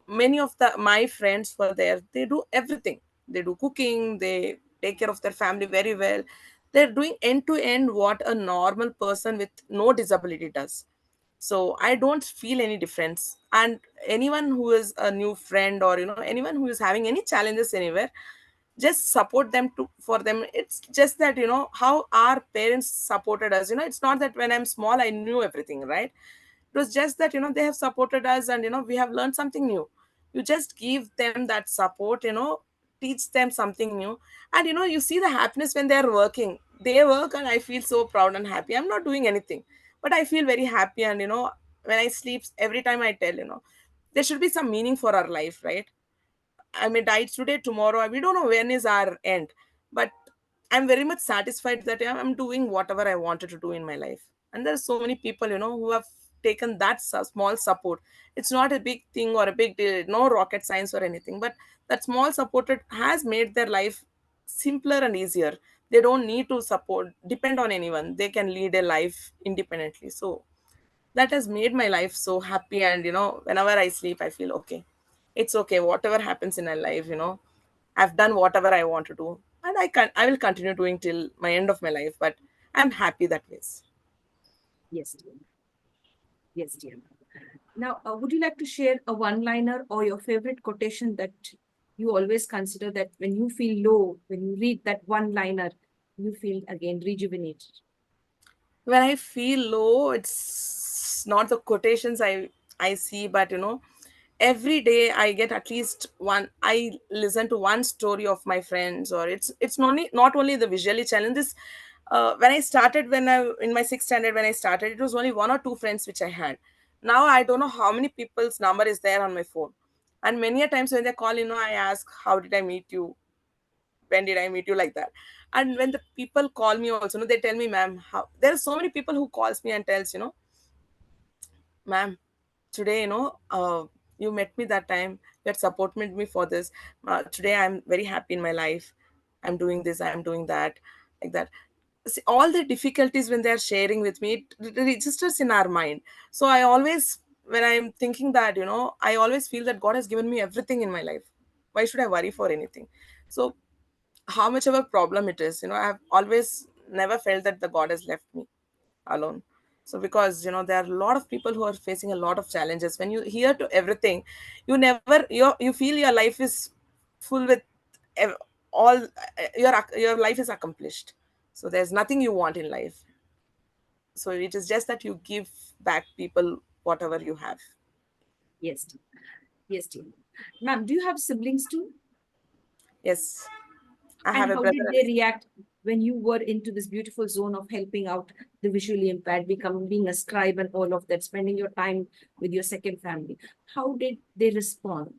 Speaker 2: Many of my friends were there, they do everything. They do cooking, they take care of their family very well. They're doing end to end what a normal person with no disability does. So I don't feel any difference. And anyone who is a new friend, or anyone who is having any challenges anywhere, just support them to for them. It's just that how our parents supported us. It's not that when I'm small I knew everything, right? It was just that, they have supported us, and we have learned something new. You just give them that support, teach them something new. And you see the happiness when they are working. They work and I feel so proud and happy. I'm not doing anything, but I feel very happy. And when I sleep, every time I tell, there should be some meaning for our life, right? I may die today, tomorrow. We don't know when is our end, but I'm very much satisfied that I'm doing whatever I wanted to do in my life. And there are so many people, who have taken that small support. It's not a big thing or a big deal, no rocket science or anything, but that small support has made their life simpler and easier. They don't need to depend on anyone. They can lead a life independently. So that has made my life so happy. And whenever I sleep, I feel okay. It's okay, whatever happens in my life, I've done whatever I want to do, and I will continue doing till my end of my life, but I'm happy that ways.
Speaker 1: Yes, dear. Yes, dear. Now, would you like to share a one-liner or your favorite quotation that you always consider that when you feel low, when you read that one-liner, you feel again rejuvenated?
Speaker 2: When I feel low, it's not the quotations I see, but every day I get at least one. I listen to one story of my friends, or it's not only the visually challenges. When I started, when I in my sixth standard, when I started, it was only one or two friends which I had. Now I don't know how many people's number is there on my phone, and many a times when they call, I ask, how did I meet you? When did I meet you, like that. And when the people call me also, they tell me, ma'am, how there are so many people who calls me and tells, ma'am, today, you met me that time, you had supported me for this. Today I'm very happy in my life. I'm doing this, I'm doing that, like that. See, all the difficulties when they're sharing with me, it registers in our mind. So I always, when I'm thinking that, I always feel that God has given me everything in my life. Why should I worry for anything? So how much of a problem it is, I've always never felt that the God has left me alone. So because there are a lot of people who are facing a lot of challenges. When you hear to everything, you feel your life is full with ev- all your life is accomplished. So there's nothing you want in life. So it is just that you give back people whatever you have.
Speaker 1: Yes, dear. Yes, dear. Ma'am, do you have siblings too?
Speaker 2: Yes, I have
Speaker 1: And
Speaker 2: a
Speaker 1: how
Speaker 2: brother
Speaker 1: did
Speaker 2: and
Speaker 1: they
Speaker 2: a sister.
Speaker 1: react when you were into this beautiful zone of helping out the visually impaired, becoming being a scribe and all of that, spending your time with your second family? How did they respond?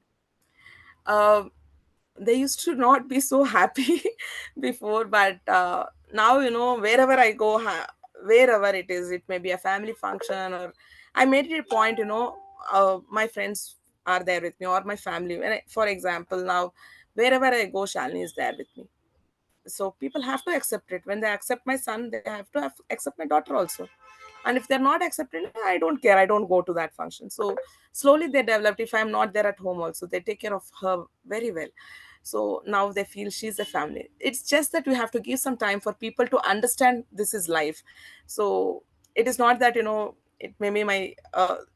Speaker 2: uh, they used to not be so happy before, but now wherever I go, wherever it is, it may be a family function, or I made it a point, my friends are there with me, or my family. For example, now wherever I go, Shalini is there with me. So people have to accept it. When they accept my son, they have to accept my daughter also. And if they're not accepting it, I don't care, I don't go to that function. So slowly they developed. If I'm not there at home also, they take care of her very well. So now they feel she's a family. It's just that we have to give some time for people to understand this is life. So it is not that, it may be my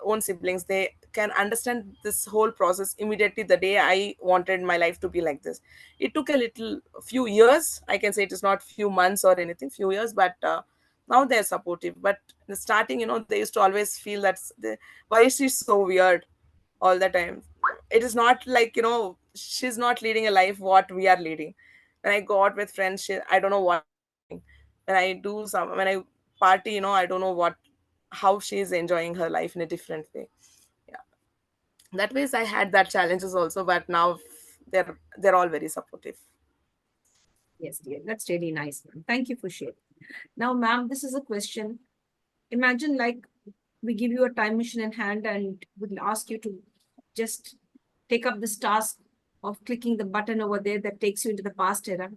Speaker 2: own siblings, they can understand this whole process immediately the day I wanted my life to be like this. It took a little few years, I can say. It is not few months or anything, few years, but now they're supportive. But in the starting, they used to always feel that why is she so weird all the time. It is not like, she's not leading a life what we are leading. When I go out with friends, I don't know what she's doing. When I party, I don't know what how she's enjoying her life in a different way. Yeah, that ways I had that challenges also, but now they're all very supportive.
Speaker 1: Yes, dear. That's really nice, ma'am. Thank you for sharing. Now, ma'am, this is a question. Imagine like we give you a time machine in hand and would ask you to just take up this task of clicking the button over there that takes you into the past era.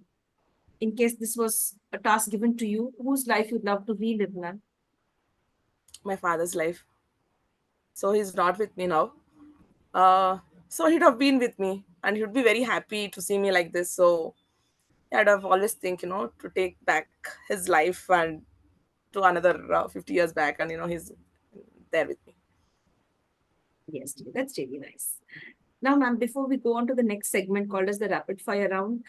Speaker 1: In case this was a task given to you, whose life you'd love to relive, ma'am?
Speaker 2: My father's life. So he's not with me now. uh so he'd have been with me, and he'd be very happy to see me like this. So yeah, I'd have always think, to take back his life and to another 50 years back, and he's there with me.
Speaker 1: Yes, dear. That's really nice. Now, ma'am, before we go on to the next segment called as the rapid fire round,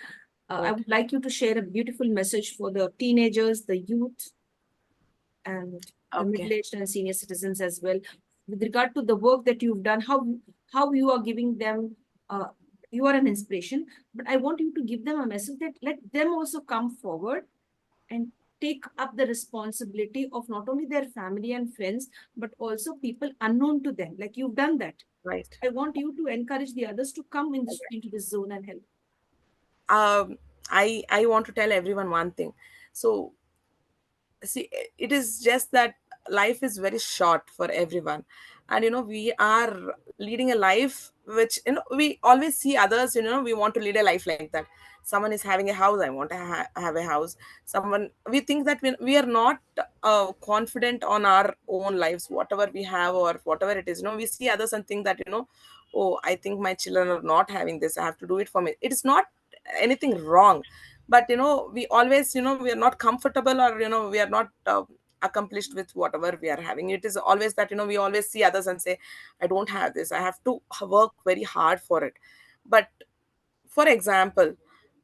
Speaker 1: I
Speaker 2: Okay.
Speaker 1: would like you to share a beautiful message for the teenagers, the youth, and the
Speaker 2: Okay.
Speaker 1: middle-aged and senior citizens as well. with regard to the work that you've done, how you are giving them, uh, you are an inspiration. But I want you to give them a message that let them also come forward and take up the responsibility of not only their family and friends, but also people unknown to them. Like you've done that.
Speaker 2: Right.
Speaker 1: I want you to encourage the others to come into this zone and help.
Speaker 2: um, I want to tell everyone one thing. So see, it is just that life is very short for everyone, and we are leading a life which we always see others. We want to lead a life like that. Someone is having a house, I want to have a house. Someone, we think that we are not confident on our own lives, whatever we have or whatever it is. We see others and think that oh, I think my children are not having this, I have to do it for me. It is not anything wrong, but we always, we are not comfortable, or we are not accomplished with whatever we are having. It is always that we always see others and say, I don't have this, I have to work very hard for it. But for example,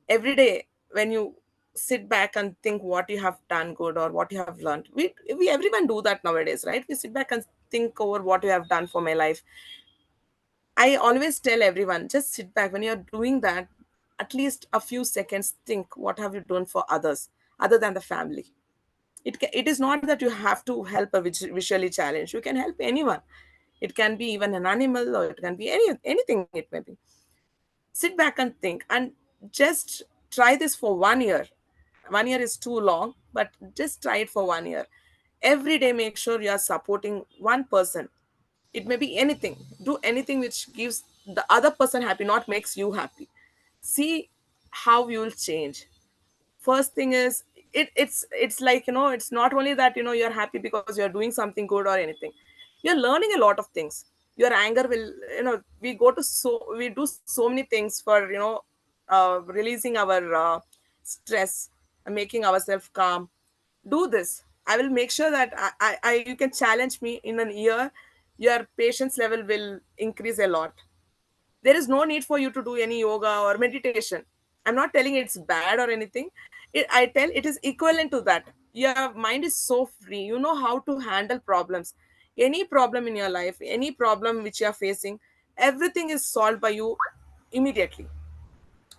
Speaker 2: every day when you sit back and think what you have done good or what you have learned, we everyone do that nowadays, right? We sit back and think over what you have done for my life. I always tell everyone, just sit back when you're doing that. At least a few seconds, think what have you done for others other than the family. It is not that you have to help a visually challenged. You can help anyone. It can be even an animal, or it can be anything. It may be. Sit back and think, and just try this for 1 year. 1 year is too long, but just try it for 1 year. Every day, make sure you are supporting one person. It may be anything. Do anything which gives the other person happy, not makes you happy. See how you will change. First thing is, it's like, it's not only that you're happy because you're doing something good or anything. You're learning a lot of things. Your anger will, we do so many things for releasing our stress and making ourselves calm. Do this. I will make sure that you can challenge me in an year. Your patience level will increase a lot. There is no need for you to do any yoga or meditation. I'm not telling it's bad or anything. I tell it is equivalent to that. Your mind is so free, you know how to handle problems. Any problem in your life, any problem which you are facing, everything is solved by you immediately,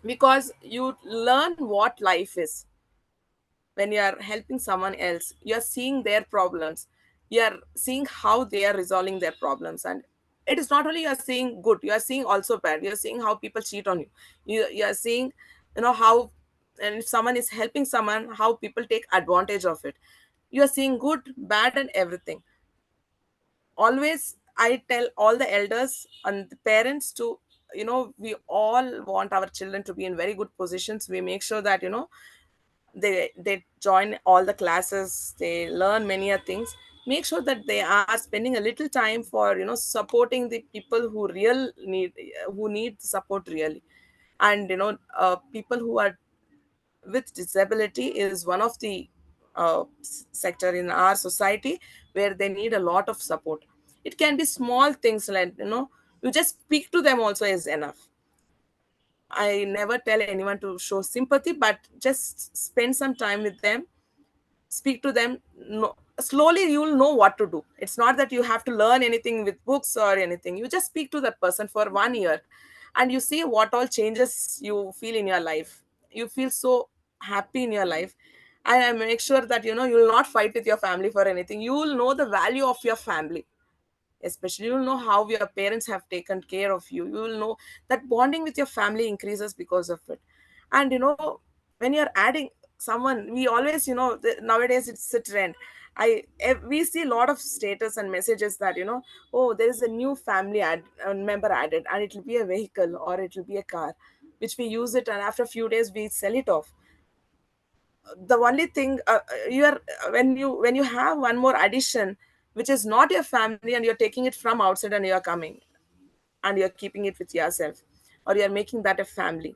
Speaker 2: because you learn what life is. When you are helping someone else, you are seeing their problems, you are seeing how they are resolving their problems. And it is not only you are seeing good, you are seeing also bad. You are seeing how people cheat on you. You are seeing, how, and if someone is helping someone, how people take advantage of it. You are seeing good, bad, and everything. Always I tell all the elders and the parents to, we all want our children to be in very good positions. We make sure that they join all the classes, they learn many things. Make sure that they are spending a little time for supporting the people who need support really. And people who are with disability is one of the sector in our society where they need a lot of support. It can be small things, like you just speak to them also is enough. I never tell anyone to show sympathy, but just spend some time with them, speak to them. No, slowly you will know what to do. It's not that you have to learn anything with books or anything. You just speak to that person for 1 year, and you see what all changes you feel in your life. You feel so happy in your life. And I make sure that you will not fight with your family for anything. You will know the value of your family. Especially, you'll know how your parents have taken care of you. You will know that bonding with your family increases because of it. And when you're adding someone, we always, nowadays it's a trend. We see a lot of status and messages that oh, there is a new family member added, and it will be a vehicle or it will be a car which we use it, and after a few days we sell it off. The only thing, you are when you have one more addition which is not your family, and you're taking it from outside and you're coming and you're keeping it with yourself, or you're making that a family.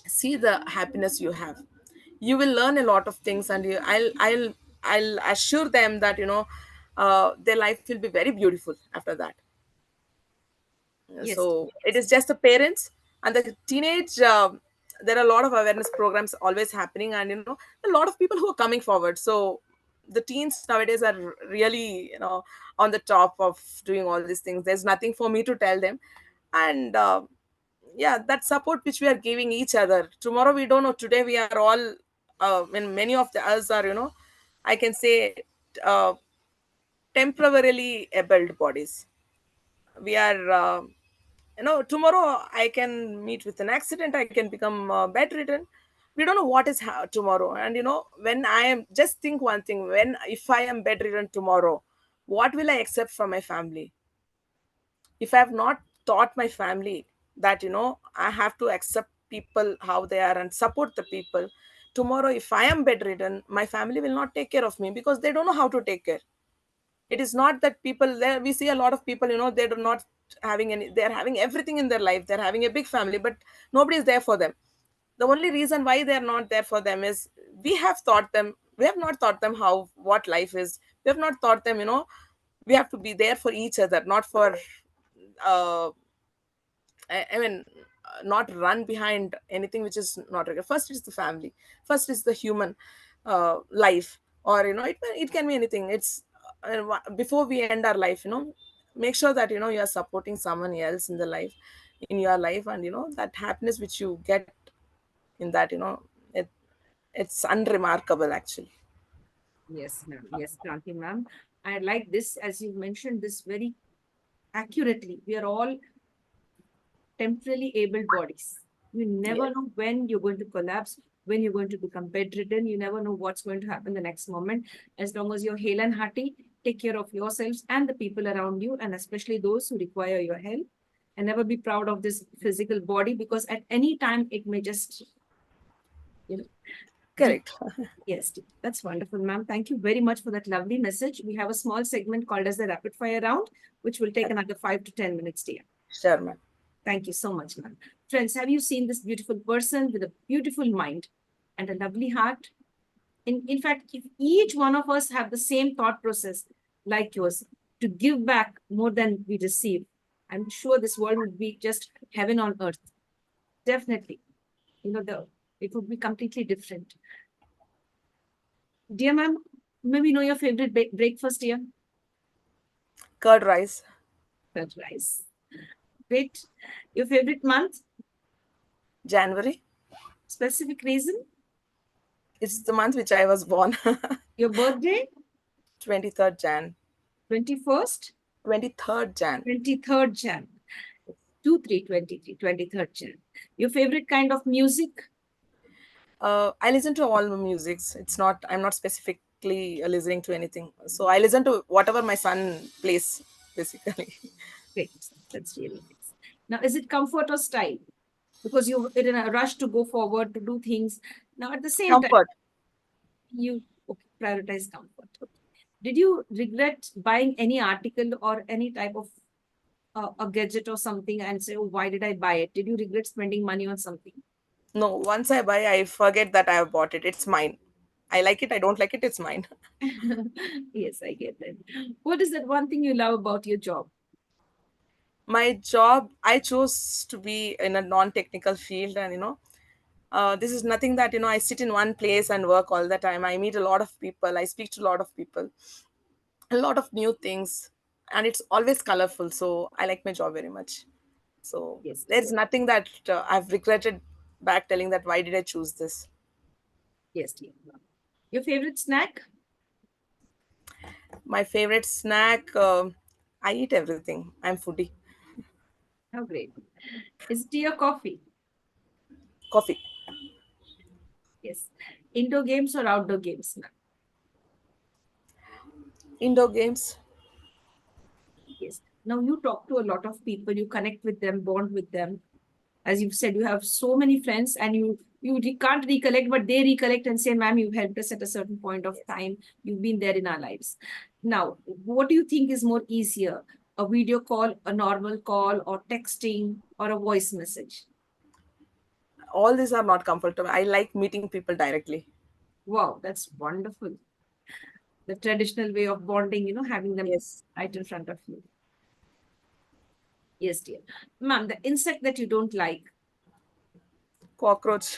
Speaker 2: See the happiness you have. You will learn a lot of things, and I'll assure them that their life will be very beautiful after that.
Speaker 1: Yes.
Speaker 2: So it is just the parents and the teenage. There are a lot of awareness programs always happening, and a lot of people who are coming forward. So the teens nowadays are really, on the top of doing all these things. There's nothing for me to tell them. And yeah, that support which we are giving each other, tomorrow we don't know. Today we are all, when many of the us are, I can say, uh, temporarily able bodies. We are, tomorrow I can meet with an accident, I can become bedridden. We don't know what is tomorrow. And when I am, just think one thing, when if I am bedridden tomorrow, what will I accept from my family? If I have not taught my family that I have to accept people how they are and support the people, tomorrow if I am bedridden, my family will not take care of me because they don't know how to take care. It is not that people there, we see a lot of people, they're not having any, they're having everything in their life, they're having a big family, but nobody is there for them. The only reason why they're not there for them is we have not taught them how, what life is. We have not taught them, we have to be there for each other, not for uh, I mean, not run behind anything which is not required. First is the family. First is the human life, or it can be anything. It's before we end our life, make sure that you are supporting someone else in the life, in your life, and that happiness which you get in that, it it's unremarkable actually.
Speaker 1: Yes, ma'am. Yes, Kranti, ma'am. I like this, as you mentioned this very accurately. We are all temporarily able bodies. You never
Speaker 2: Yes,
Speaker 1: know when you're going to collapse, when you're going to become bedridden. You never know what's going to happen the next moment. As long as you're hale and hearty, take care of yourselves and the people around you, and especially those who require your help. And never be proud of this physical body, because at any time it may just, you know,
Speaker 2: correct.
Speaker 1: yes, that's wonderful, ma'am. Thank you very much for that lovely message. We have a small segment called as the rapid fire round, which will take another 5 to 10 minutes, dear.
Speaker 2: Sure, man.
Speaker 1: Thank you so much, ma'am. Friends, have you seen this beautiful person with a beautiful mind and a lovely heart? In fact, if each one of us have the same thought process like yours, to give back more than we receive, I'm sure this world would be just heaven on earth. Definitely. It would be completely different. Dear ma'am, may we know your favorite breakfast, dear?
Speaker 2: Curd rice.
Speaker 1: Curd rice. Great. Your favorite month?
Speaker 2: January.
Speaker 1: Specific reason?
Speaker 2: It's the month which I was born.
Speaker 1: Your birthday?
Speaker 2: 23rd Jan.
Speaker 1: 21st?
Speaker 2: 23rd Jan.
Speaker 1: 23rd Jan. 2323, 23rd Jan. Your favorite kind of music?
Speaker 2: I listen to all the musics. It's not, I'm not specifically listening to anything. So I listen to whatever my son plays, basically.
Speaker 1: Great. That's really nice. Now, is it comfort or style? Because you're in a rush to go forward to do things. Now, at the same time,
Speaker 2: Comfort.
Speaker 1: you okay, prioritize comfort. Okay. Did you regret buying any article or any type of a gadget or something and say, oh, why did I buy it? Did you regret spending money on something?
Speaker 2: No, once I buy, I forget that I have bought it. It's mine. I like it, I don't like it, it's mine.
Speaker 1: Yes, I get that. What is that one thing you love about your job?
Speaker 2: My job, I chose to be in a non-technical field, and this is nothing that I sit in one place and work all the time. I meet a lot of people, I speak to a lot of people, a lot of new things, and it's always colorful. So I like my job very much. So
Speaker 1: Yes,
Speaker 2: there's nothing that I've regretted back telling that why did I choose this.
Speaker 1: yes, dear. Your favorite snack?
Speaker 2: My favorite snack, I eat everything. I'm foodie.
Speaker 1: How great. Is tea or coffee?
Speaker 2: Coffee.
Speaker 1: Yes. Indoor games or outdoor games?
Speaker 2: Indoor games.
Speaker 1: Yes. Now you talk to a lot of people, you connect with them, bond with them. As you've said, you have so many friends, and can't recollect, but they recollect and say, ma'am, you've helped us at a certain point of time. You've been there in our lives. Now, what do you think is more easier? A video call, a normal call, or texting, or a voice message?
Speaker 2: All these are not comfortable. I like meeting people directly.
Speaker 1: Wow, that's wonderful. The traditional way of bonding, having them
Speaker 2: Yes.
Speaker 1: right in front of you. Yes, dear. Ma'am, the insect that you don't like,
Speaker 2: Cockroach.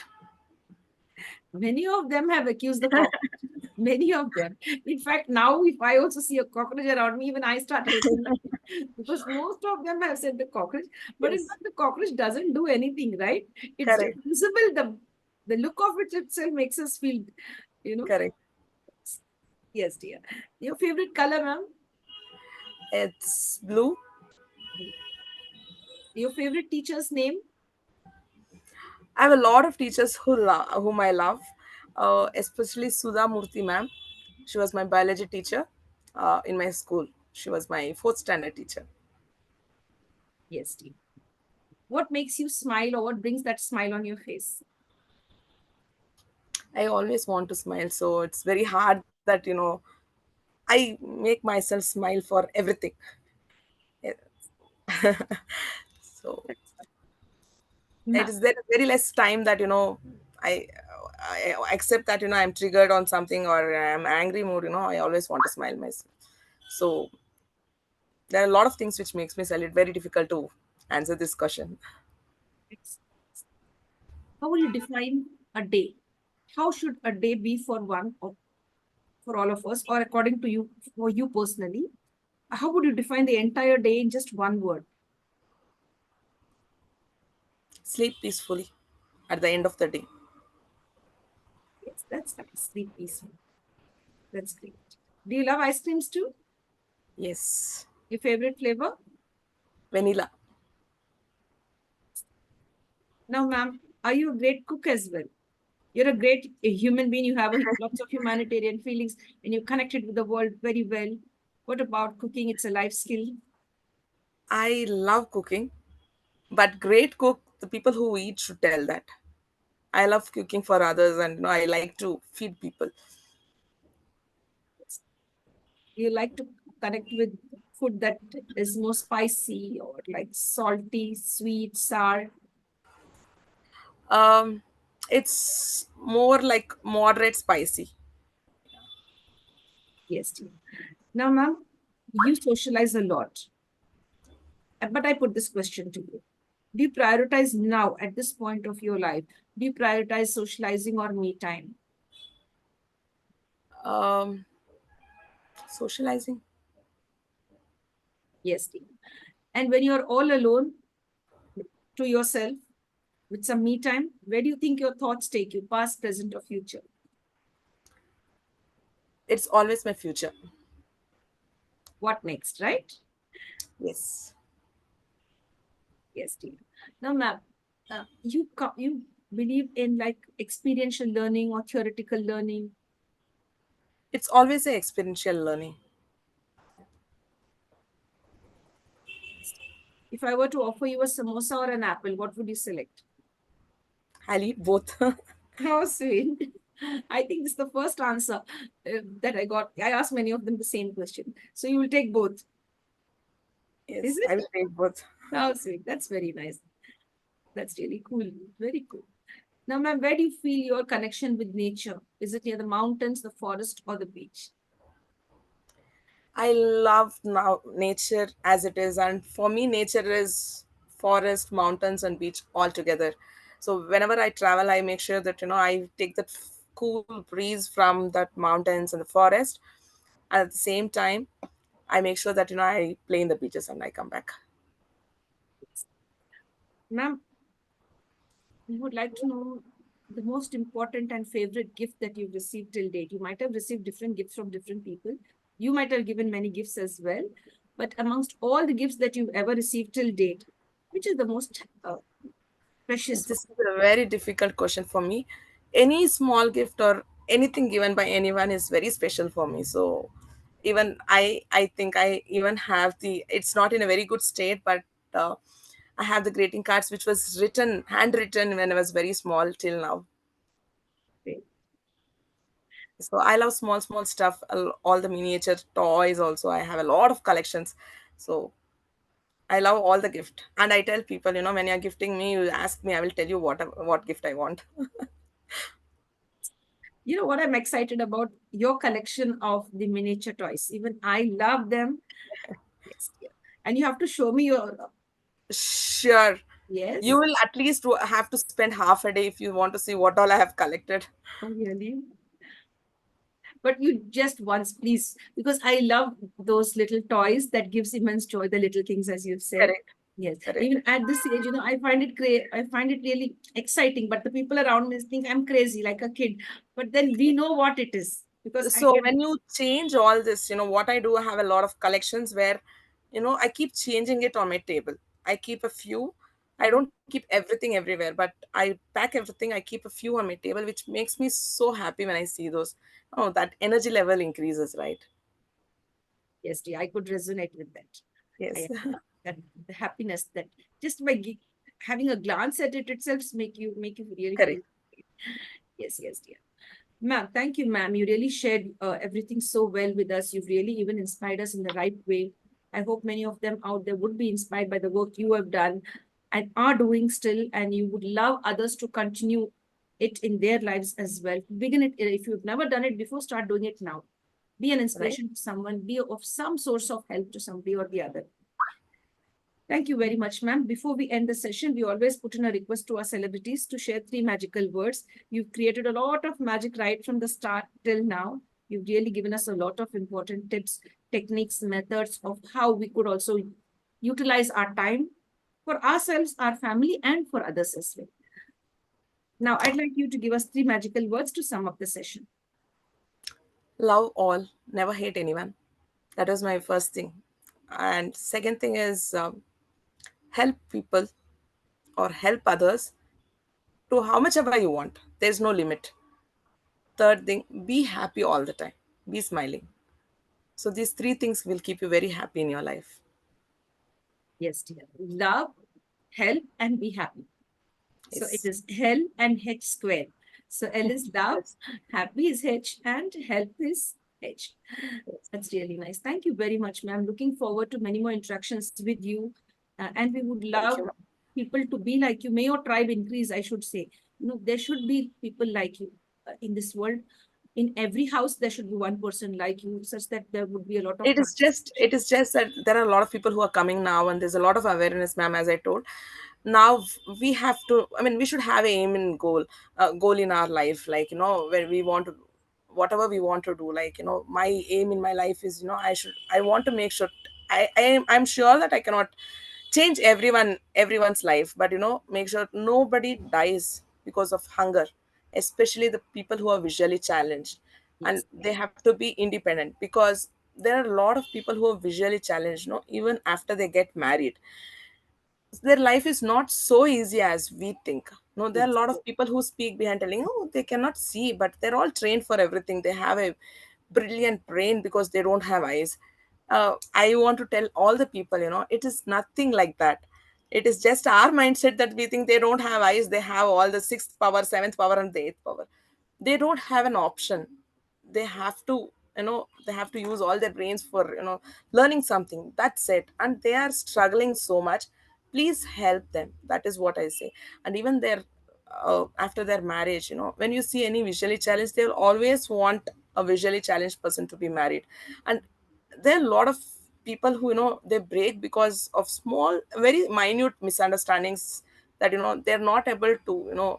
Speaker 1: many of them have accused the cockroach. Many of them. In fact, now if I also see a cockroach around me, even I start hating it because most of them have said the cockroach. But in
Speaker 2: Yes,
Speaker 1: fact, the cockroach doesn't do anything, right? It's just
Speaker 2: correct,
Speaker 1: visible. The look of it itself makes us feel, you know.
Speaker 2: correct.
Speaker 1: Yes, dear. Your favorite color, ma'am?
Speaker 2: It's blue.
Speaker 1: Your favorite teacher's name?
Speaker 2: I have a lot of teachers whom I love, especially Sudha Murthy ma'am. She was my biology teacher in my school. She was my fourth standard teacher.
Speaker 1: Yes, dear. What makes you smile or what brings that smile on your face?
Speaker 2: I always want to smile, so it's very hard that I make myself smile for everything. Yeah. So it
Speaker 1: Ma'am,
Speaker 2: is there very less time that I I accept that I'm triggered on something or I'm angry mood. I always want to smile myself. So there are a lot of things which makes me silent. Very difficult to answer this question.
Speaker 1: how will you define a day? How should a day be for one or for all of us, or according to you, for you personally? How would you define the entire day in just one word?
Speaker 2: Sleep peacefully at the end of the day.
Speaker 1: Yes, that's nice. Sleep peaceful. That's great. Do you love ice creams too?
Speaker 2: Yes,
Speaker 1: Your favorite flavor?
Speaker 2: vanilla.
Speaker 1: Now, ma'am, are you a great cook as well? You're a great human being. You have lots of humanitarian feelings and you're connected with the world very well. What about cooking? It's a life skill.
Speaker 2: I love cooking, but great cook. The people who eat should tell that. I love cooking for others, and I like to feed people.
Speaker 1: You like to connect with food that is more spicy or like salty, sweet, sour.
Speaker 2: Um, it's more like moderate spicy.
Speaker 1: Yes, dear. Now, ma'am, you socialize a lot. But I put this question to you. Do you prioritize now at this point of your life? Do you prioritize socializing or me time?
Speaker 2: Um, Socializing.
Speaker 1: Yes, dear. And when you're all alone to yourself with some me time, where do you think your thoughts take you, past, present, or future?
Speaker 2: It's always my future.
Speaker 1: What next, right?
Speaker 2: Yes.
Speaker 1: Yes, dear. Now, ma'am, you believe in like experiential learning or theoretical learning?
Speaker 2: It's always a experiential learning.
Speaker 1: If I were to offer you a samosa or an apple, what would you select?
Speaker 2: I'll eat both.
Speaker 1: How sweet. I think this is the first answer that I got. I asked many of them the same question. So you will take both, is
Speaker 2: Yes, I
Speaker 1: it?
Speaker 2: will take both.
Speaker 1: How sweet. That's very nice. That's really cool. Very cool. Now, ma'am, where do you feel your connection with nature? Is it near the mountains, the forest, or the beach?
Speaker 2: I love now nature as it is, and for me, nature is forest, mountains, and beach all together. So whenever I travel, I make sure that I take that cool breeze from that mountains and the forest. And at the same time, I make sure that I play in the beaches and I come back.
Speaker 1: Ma'am, we would like to know the most important and favorite gift that you've received till date. You might have received different gifts from different people. You might have given many gifts as well. But amongst all the gifts that you've ever received till date, which is the most precious one?
Speaker 2: This is a very difficult question for me. Any small gift or anything given by anyone is very special for me. So even I think I even have the, it's not in a very good state, but uh, I have the greeting cards which was written, handwritten when I was very small till now. So I love small stuff, all the miniature toys also. I have a lot of collections. So I love all the gift. And I tell people, when you're gifting me, you ask me, I will tell you what gift I want.
Speaker 1: You know what I'm excited about? Your collection of the miniature toys. Even I love them. Yes, dear. And you have to show me your,
Speaker 2: Sure. You
Speaker 1: yes.
Speaker 2: will at least have to spend half a day if you want to see what all I have collected.
Speaker 1: Oh, really? but you just once, please, because I love those little toys that gives immense joy, the little things, as you've said.
Speaker 2: Correct.
Speaker 1: Yes,
Speaker 2: Correct.
Speaker 1: even at this age, I find it great. I find it really exciting. But the people around me think I'm crazy, like a kid. But then we know what it is because I
Speaker 2: So
Speaker 1: get.
Speaker 2: when you change all this, what I do, I have a lot of collections where, I keep changing it on my table. I keep a few. I don't keep everything everywhere, but I pack everything. I keep a few on my table, which makes me so happy when I see those. Oh, that energy level increases, right?
Speaker 1: Yes, dear, I could resonate with that.
Speaker 2: Yes.
Speaker 1: I that the happiness that just by having a glance at it itself make you really feel.
Speaker 2: Correct.
Speaker 1: Yes, yes, dear. Ma'am, thank you, ma'am. You really shared everything so well with us. You've really even inspired us in the right way. I hope many of them out there would be inspired by the work you have done and are doing still, and you would love others to continue it in their lives as well. Begin it if you've never done it before, start doing it now. Be an
Speaker 2: Right.
Speaker 1: inspiration to someone, be of some source of help to somebody or the other. Thank you very much, ma'am. Before we end the session, we always put in a request to our celebrities to share three magical words. You've created a lot of magic right from the start till now. You've really given us a lot of important tips, techniques, methods of how we could also utilize our time for ourselves, our family, and for others as well. Now, I'd like you to give us three magical words to sum up the session.
Speaker 2: Love all, never hate anyone. That was my first thing. And second thing is help people or help others to how much ever you want. There's no limit. Third thing, be happy all the time. Be smiling. So these three things will keep you very happy in your life.
Speaker 1: Yes, dear. Love, help, and be happy. So it
Speaker 2: Yes.
Speaker 1: is L and H square. So L is love,
Speaker 2: Yes.
Speaker 1: happy is H, and help is H.
Speaker 2: Yes.
Speaker 1: That's really nice. Thank you very much, ma'am. Looking forward to many more interactions with you. And we would
Speaker 2: Thank
Speaker 1: love
Speaker 2: you.
Speaker 1: people to be like you. May your tribe increase, I should say. There should be people like you in this world. In every house, there should be one person like you, such that there would be a lot of
Speaker 2: It
Speaker 1: participation.
Speaker 2: is just that there are a lot of people who are coming now, and there's a lot of awareness, ma'am. As I told, now we have to. I mean, we should have a aim and goal in our life. Like where we want to, whatever we want to do. Like my aim in my life is I want to make sure I'm sure that I cannot change everyone's life, but make sure nobody dies because of hunger, especially the people who are visually challenged, and
Speaker 1: Yes,
Speaker 2: they have to be independent because there are a lot of people who are visually challenged, even after they get married. Their life is not so easy as we think. No, there are a lot
Speaker 1: yes,
Speaker 2: of people who speak behind telling, oh, they cannot see, but they're all trained for everything. They have a brilliant brain because they don't have eyes. I want to tell all the people, it is nothing like that. It is just our mindset that we think they don't have eyes. They have all the sixth power, seventh power, and the eighth power. They don't have an option. They have to, they have to use all their brains for learning something. That's it, and they are struggling so much. Please help them. That is what I say. And even their after their marriage, when you see any visually challenged, they'll always want a visually challenged person to be married. And there are a lot of people who they break because of small, very minute misunderstandings, that they're not able to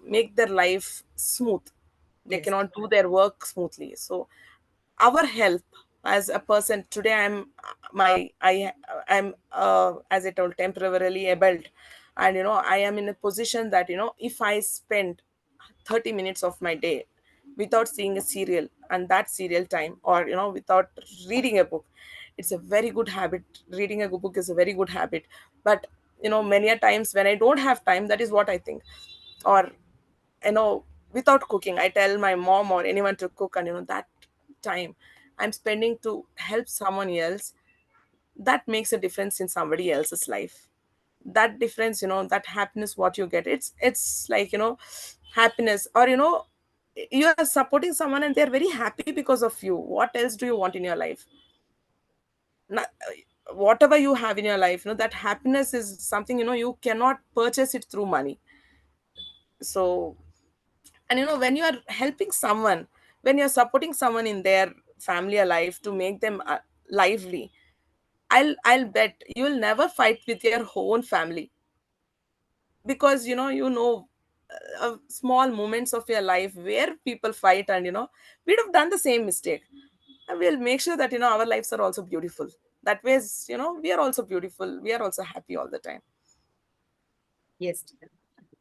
Speaker 2: make their life smooth. They
Speaker 1: yes,
Speaker 2: cannot do their work smoothly. So our help as a person today, I'm as I told, temporarily able, and I am in a position that if I spend 30 minutes of my day without seeing a serial, and that serial time, or without reading a book, it's a very good habit. Reading a good book is a very good habit. But many a times when I don't have time, that is what I think. Or without cooking, I tell my mom or anyone to cook, and that time I'm spending to help someone else, that makes a difference in somebody else's life. That difference, that happiness what you get, it's like happiness. Or you are supporting someone and they're very happy because of you. What else do you want in your life? Not, whatever you have in your life, that happiness is something, you cannot purchase it through money. So, and when you are helping someone, when you're supporting someone in their family or life to make them lively, I'll bet you will never fight with your own family, because small moments of your life where people fight, and we'd have done the same mistake, and we'll make sure that our lives are also beautiful. That way, we are also beautiful, we are also happy all the time.
Speaker 1: Yes, dear.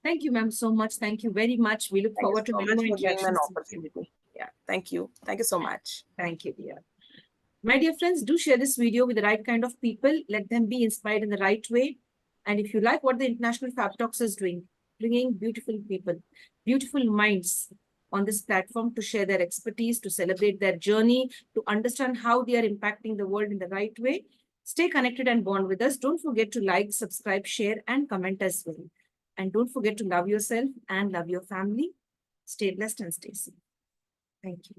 Speaker 1: Thank you, ma'am, so much. Thank you very much. We look
Speaker 2: Thank you
Speaker 1: forward to
Speaker 2: so
Speaker 1: many
Speaker 2: much
Speaker 1: more
Speaker 2: for giving me an
Speaker 1: interactions with you.
Speaker 2: opportunity. Yeah, thank you so much.
Speaker 1: Thank you, dear. My dear friends, do share this video with the right kind of people. Let them be inspired in the right way. And if you like what the International Fab Talks is doing, bringing beautiful people, beautiful minds on this platform to share their expertise, to celebrate their journey, to understand how they are impacting the world in the right way, stay connected and bond with us. Don't forget to like, subscribe, share, and comment as well. And don't forget to love yourself and love your family. Stay blessed and stay safe. Thank you.